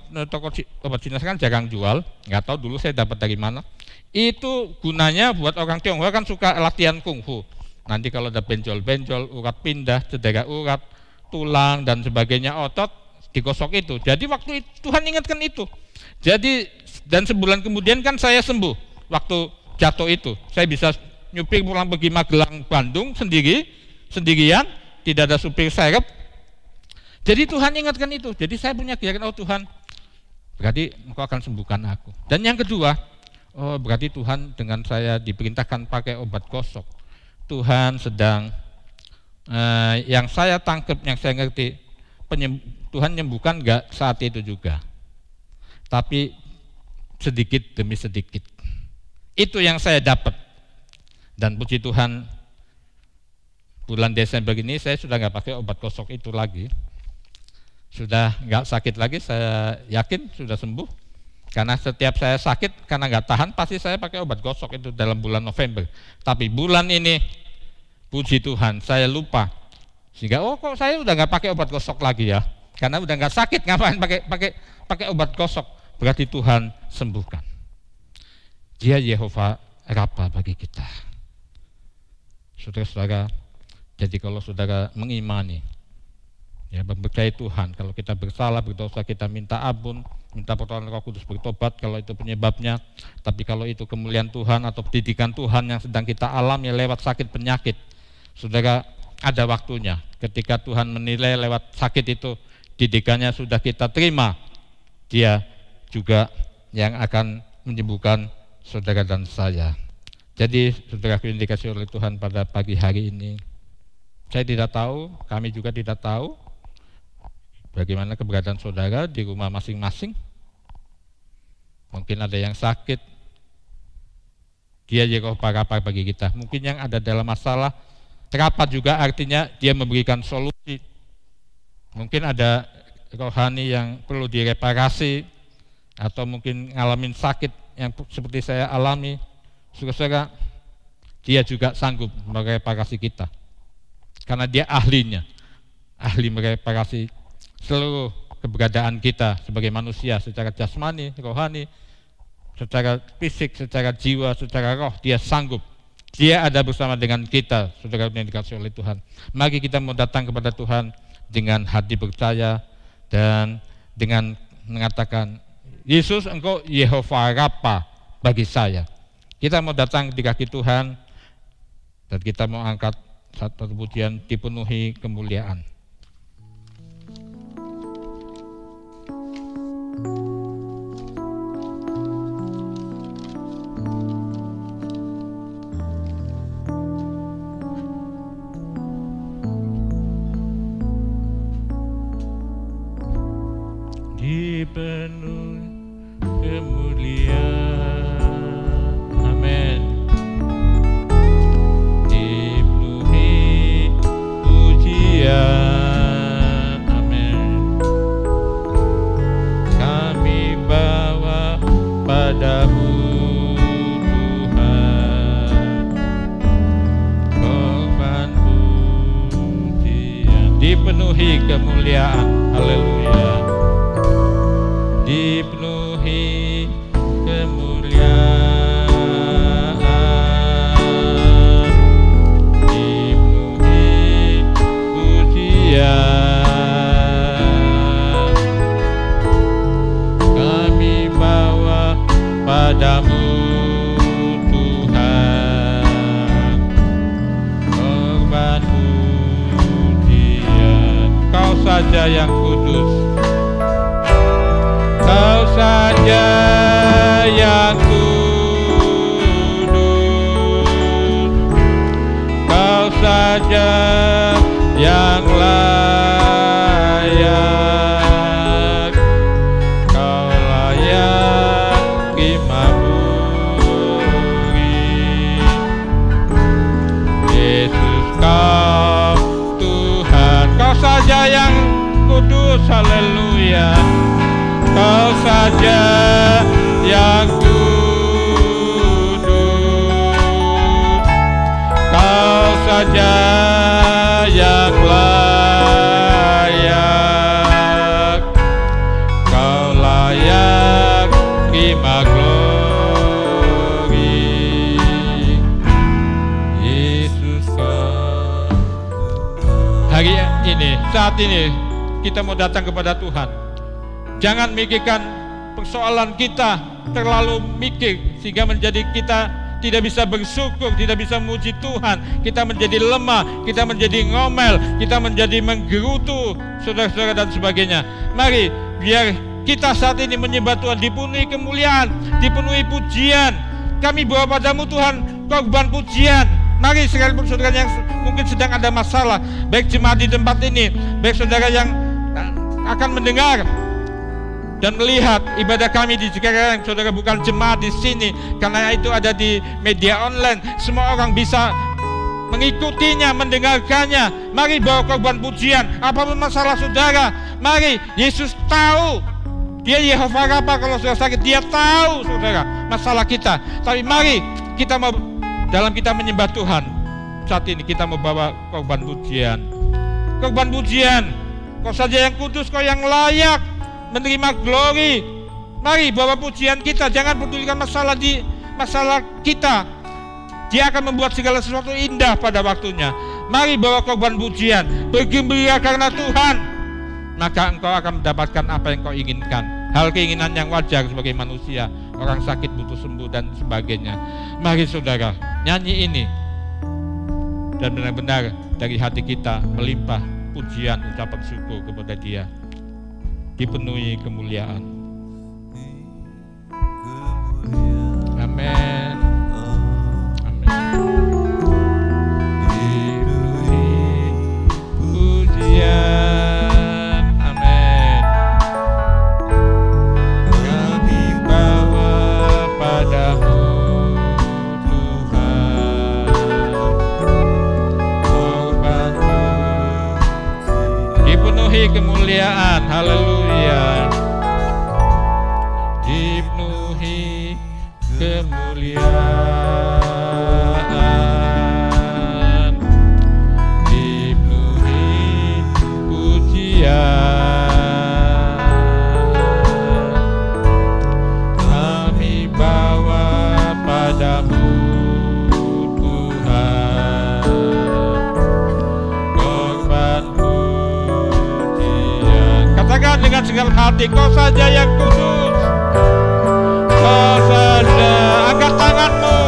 S3: Cina sekarang jarang jual, nggak tahu dulu saya dapat dari mana. Itu gunanya buat orang Tionghoa kan suka latihan kungfu. Nanti kalau ada benjol-benjol, urat pindah, cedera urat, tulang dan sebagainya, otot, digosok itu. Jadi waktu itu Tuhan ingatkan itu. Jadi dan sebulan kemudian kan saya sembuh. Waktu jatuh itu saya bisa nyupir pulang pergi Magelang, Bandung sendirian, tidak ada supir serep. Jadi Tuhan ingatkan itu. Jadi saya punya keyakinan, oh Tuhan, berarti Engkau akan sembuhkan aku. Dan yang kedua, oh berarti Tuhan dengan saya diperintahkan pakai obat gosok, Tuhan sedang yang saya tangkap, yang saya ngerti, Tuhan menyembuhkan enggak saat itu juga, tapi sedikit demi sedikit. Itu yang saya dapat. Dan puji Tuhan, bulan Desember ini saya sudah nggak pakai obat gosok itu lagi, sudah nggak sakit lagi. Saya yakin sudah sembuh, karena setiap saya sakit karena nggak tahan, pasti saya pakai obat gosok itu dalam bulan November. Tapi bulan ini puji Tuhan, saya lupa, sehingga oh kok saya udah nggak pakai obat gosok lagi ya, karena udah nggak sakit, ngapain pakai obat gosok? Berarti Tuhan sembuhkan. Dia Yehova Rapa bagi kita, saudara-saudara. Jadi kalau saudara mengimani, ya mempercayai Tuhan, kalau kita bersalah, berdosa, kita minta ampun, minta pertolongan Roh Kudus, bertobat kalau itu penyebabnya. Tapi kalau itu kemuliaan Tuhan atau didikan Tuhan yang sedang kita alami lewat sakit penyakit, saudara, ada waktunya. Ketika Tuhan menilai lewat sakit itu, didikannya sudah kita terima, Dia juga yang akan menyembuhkan saudara dan saya. Jadi saudara yang dikasihi oleh Tuhan pada pagi hari ini, saya tidak tahu, kami juga tidak tahu bagaimana keberadaan saudara di rumah masing-masing. Mungkin ada yang sakit, Dia Yehova Rapa bagi kita. Mungkin yang ada dalam masalah, Rapa juga artinya Dia memberikan solusi. Mungkin ada rohani yang perlu direparasi, atau mungkin ngalamin sakit yang seperti saya alami. Saudara, Dia juga sanggup mereparasi kita, karena Dia ahlinya, ahli mereparasi seluruh keberadaan kita sebagai manusia, secara jasmani, rohani, secara fisik, secara jiwa, secara roh. Dia sanggup. Dia ada bersama dengan kita, saudara yang dikasihi oleh Tuhan. Mari kita mau datang kepada Tuhan dengan hati percaya dan dengan mengatakan, Yesus, Engkau Yehova Rapa bagi saya. Kita mau datang di kaki Tuhan dan kita mau angkat satu pujian dipenuhi kemuliaan. dipenuhi kemuliaan. Haleluya. Dipenuhi kemuliaan, dipenuhi pujian, kami bawa padamu Tuhan, korban pujian. Kau saja yang kudus, Kau saja yang kudus, Kau saja yang layak, Kau layak dimaburi. Yesus Kau Tuhan, Kau saja yang kudus. Haleluya. Kau saja yang kudus, Kau saja yang layak, Kau layak terima glory. Yesus Kau. Hari ini, saat ini kita mau datang kepada Tuhan. Jangan mikirkan persoalan kita, terlalu mikir sehingga menjadi kita tidak bisa bersyukur, tidak bisa memuji Tuhan. Kita menjadi lemah, kita menjadi ngomel, kita menjadi menggerutu, saudara-saudara dan sebagainya. Mari biar kita saat ini menyembah Tuhan, dipenuhi kemuliaan, dipenuhi pujian. Kami bawa padamu Tuhan korban pujian. Mari sekalipun saudara yang mungkin sedang ada masalah, baik jemaat di tempat ini, baik saudara yang akan mendengar dan melihat ibadah kami di Cikarang, saudara bukan jemaat di sini, karena itu ada di media online, semua orang bisa mengikutinya, mendengarkannya. Mari bawa korban pujian, apapun masalah saudara. Mari, Yesus tahu, Dia Yehova Rafa. Kalau saudara sakit, Dia tahu saudara masalah kita. Tapi mari kita mau, dalam kita menyembah Tuhan saat ini, kita mau bawa korban pujian. Korban pujian, Kau saja yang kudus, Kau yang layak menerima glory. Mari bawa pujian kita, jangan pedulikan masalah kita. Dia akan membuat segala sesuatu indah pada waktunya. Mari bawa korban pujian, bergembira karena Tuhan, maka engkau akan mendapatkan apa yang kau inginkan. Hal keinginan yang wajar sebagai manusia, orang sakit butuh sembuh dan sebagainya. Mari saudara, nyanyi ini dan benar-benar dari hati kita melimpah pujian, ucapan syukur kepada Dia. Dipenuhi kemuliaan. Amin. Amin. Dipenuhi pujian. Amin. Kami bawa padamu Tuhan, korban dipenuhi kemuliaan. Haleluya. Dipenuhi kemuliaan, dipenuhi pujian. Kami bawa padamu Tuhan, korban pujian. Katakan dengan segala hati, Kau saja yang kudus, Kau saja. Angkat tanganmu,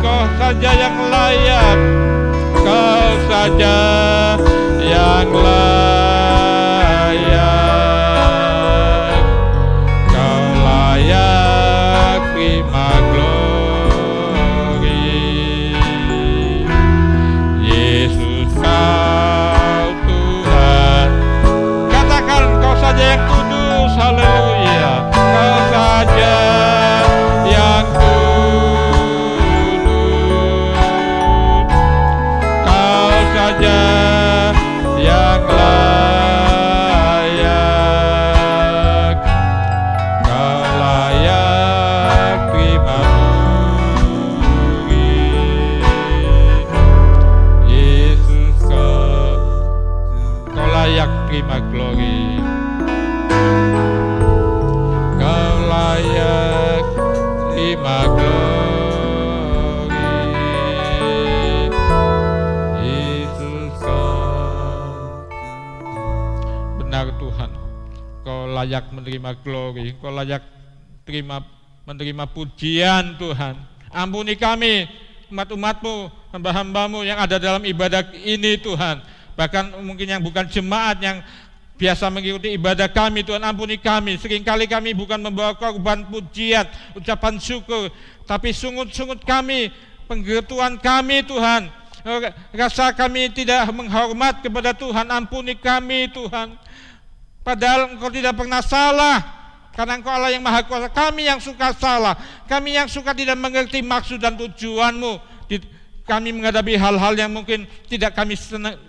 S3: Kau saja yang layak, Kau saja yang layak, Kau layak terima glory. Yesus Kau Tuhan. Katakan, Kau saja yang kudus. Haleluya. Kau saja yang kudus, Kau saja yang layak. layak menerima glory, Engkau layak menerima pujian Tuhan. Ampuni kami, umat-umat-Mu, hamba-hamba-Mu yang ada dalam ibadah ini Tuhan. Bahkan mungkin yang bukan jemaat yang biasa mengikuti ibadah kami, Tuhan ampuni kami. Seringkali kami bukan membawa korban pujian, ucapan syukur, tapi sungut-sungut kami, penggerutuan kami Tuhan. Rasa kami tidak menghormat kepada Tuhan, ampuni kami Tuhan. Padahal Engkau tidak pernah salah. Karena Engkau Allah yang Maha Kuasa. Kami yang suka salah, kami yang suka tidak mengerti maksud dan tujuan-Mu. Kami menghadapi hal-hal yang mungkin tidak kami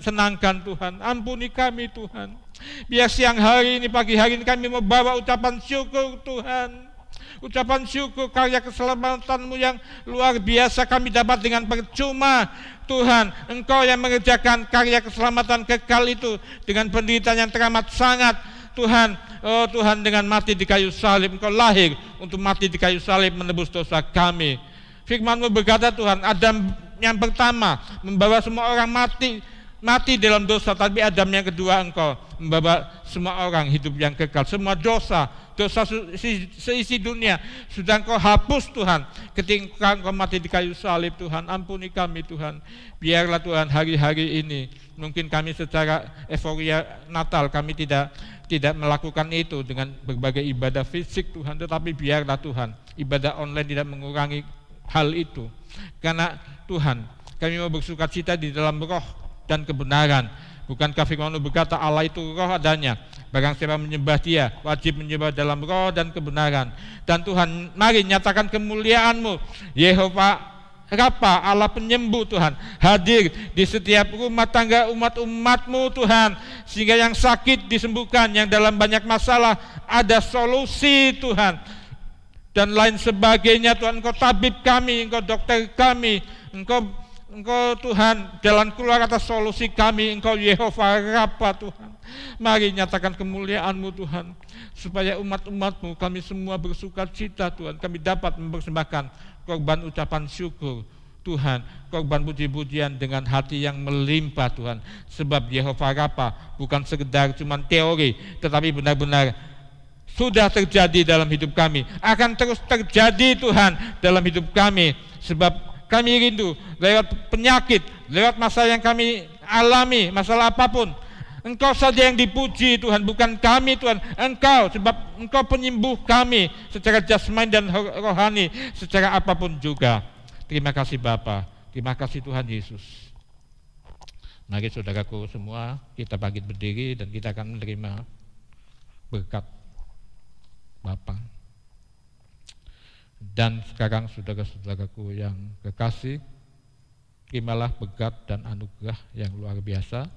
S3: senangkan Tuhan. Ampuni kami Tuhan. Biar siang hari ini, pagi hari ini kami membawa ucapan syukur Tuhan. Ucapan syukur karya keselamatan-Mu yang luar biasa kami dapat dengan percuma Tuhan. Engkau yang mengerjakan karya keselamatan kekal itu dengan penderitaan yang teramat sangat Tuhan. Oh Tuhan, dengan mati di kayu salib, Engkau lahir untuk mati di kayu salib menebus dosa kami. Firman-Mu berkata Tuhan, Adam yang pertama membawa semua orang mati dalam dosa, tapi Adam yang kedua Engkau membawa semua orang hidup yang kekal. Semua dosa seisi dunia sudah Engkau hapus Tuhan ketika Engkau mati di kayu salib Tuhan. Ampuni kami Tuhan. Biarlah Tuhan hari-hari ini, mungkin kami secara euforia Natal kami tidak melakukan itu dengan berbagai ibadah fisik Tuhan, tetapi biarlah Tuhan ibadah online tidak mengurangi hal itu. Karena Tuhan, kami mau bersukacita di dalam roh dan kebenaran. Bukankah firman-Mu berkata Allah itu roh adanya, barang siapa menyembah Dia wajib menyembah dalam roh dan kebenaran. Dan Tuhan, mari nyatakan kemuliaan-Mu, Yehova Rapa, Allah penyembuh Tuhan, hadir di setiap rumah tangga umat-umat-Mu Tuhan, sehingga yang sakit disembuhkan, yang dalam banyak masalah ada solusi Tuhan, dan lain sebagainya Tuhan. Engkau tabib kami, Engkau dokter kami, Engkau Tuhan jalan keluar atas solusi kami, Engkau Yehova Rapa Tuhan. Mari nyatakan kemuliaan-Mu Tuhan, supaya umat-umat-Mu kami semua bersukacita Tuhan. Kami dapat mempersembahkan korban ucapan syukur Tuhan, korban puji-pujian dengan hati yang melimpah Tuhan. Sebab Yehova Rapa bukan sekedar cuma teori, tetapi benar-benar sudah terjadi dalam hidup kami, akan terus terjadi Tuhan dalam hidup kami. Sebab kami rindu lewat penyakit, lewat masalah yang kami alami, masalah apapun, Engkau saja yang dipuji Tuhan, bukan kami Tuhan. Engkau, sebab Engkau penyembuh kami secara jasmani dan rohani, secara apapun juga. Terima kasih Bapa, terima kasih Tuhan Yesus. Mari saudaraku semua, kita bangkit berdiri dan kita akan menerima berkat Bapa. Dan sekarang saudara-saudaraku yang kekasih, terimalah berkat dan anugerah yang luar biasa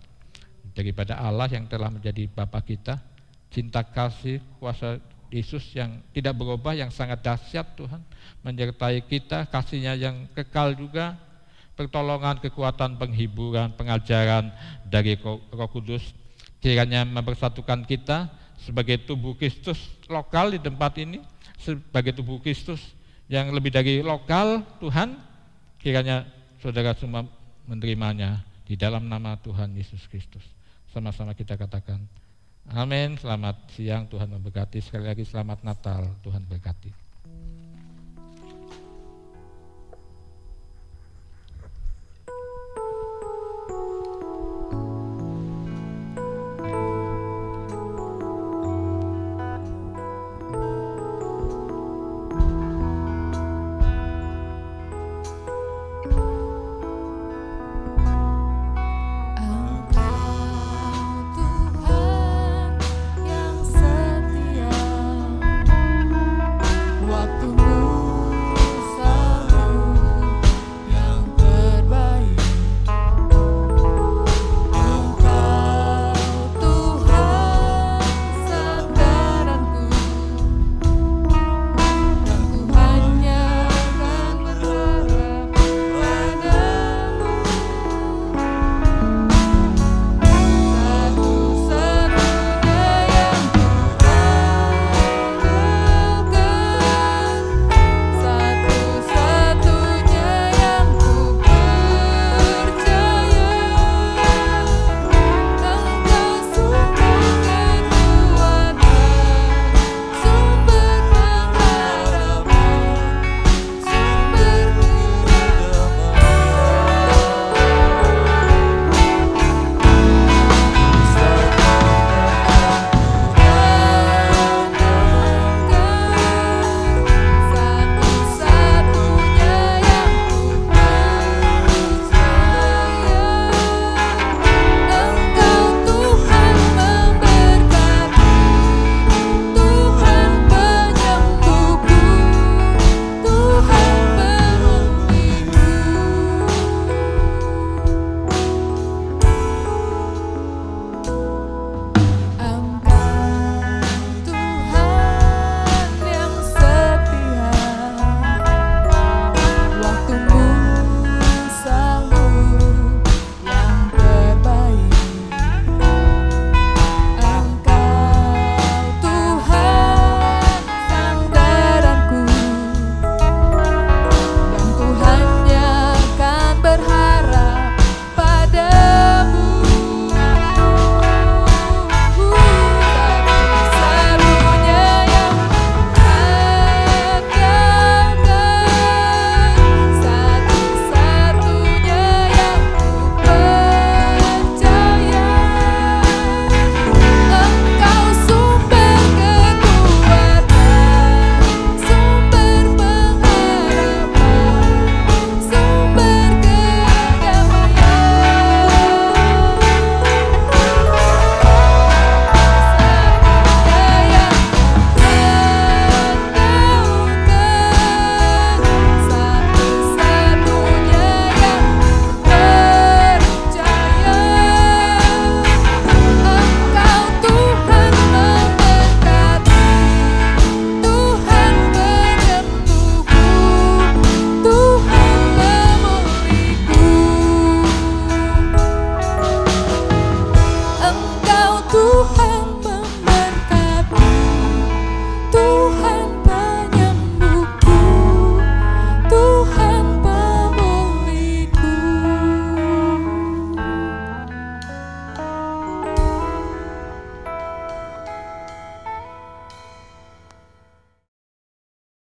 S3: daripada Allah yang telah menjadi Bapa kita, cinta kasih kuasa Yesus yang tidak berubah, yang sangat dahsyat Tuhan, menyertai kita, kasih-Nya yang kekal juga, pertolongan, kekuatan, penghiburan, pengajaran dari Roh Kudus, kiranya mempersatukan kita sebagai tubuh Kristus lokal di tempat ini, sebagai tubuh Kristus yang lebih dari lokal Tuhan, kiranya saudara semua menerimanya di dalam nama Tuhan Yesus Kristus. Sama-sama kita katakan amin. Selamat siang, Tuhan memberkati. Sekali lagi selamat Natal, Tuhan berkati.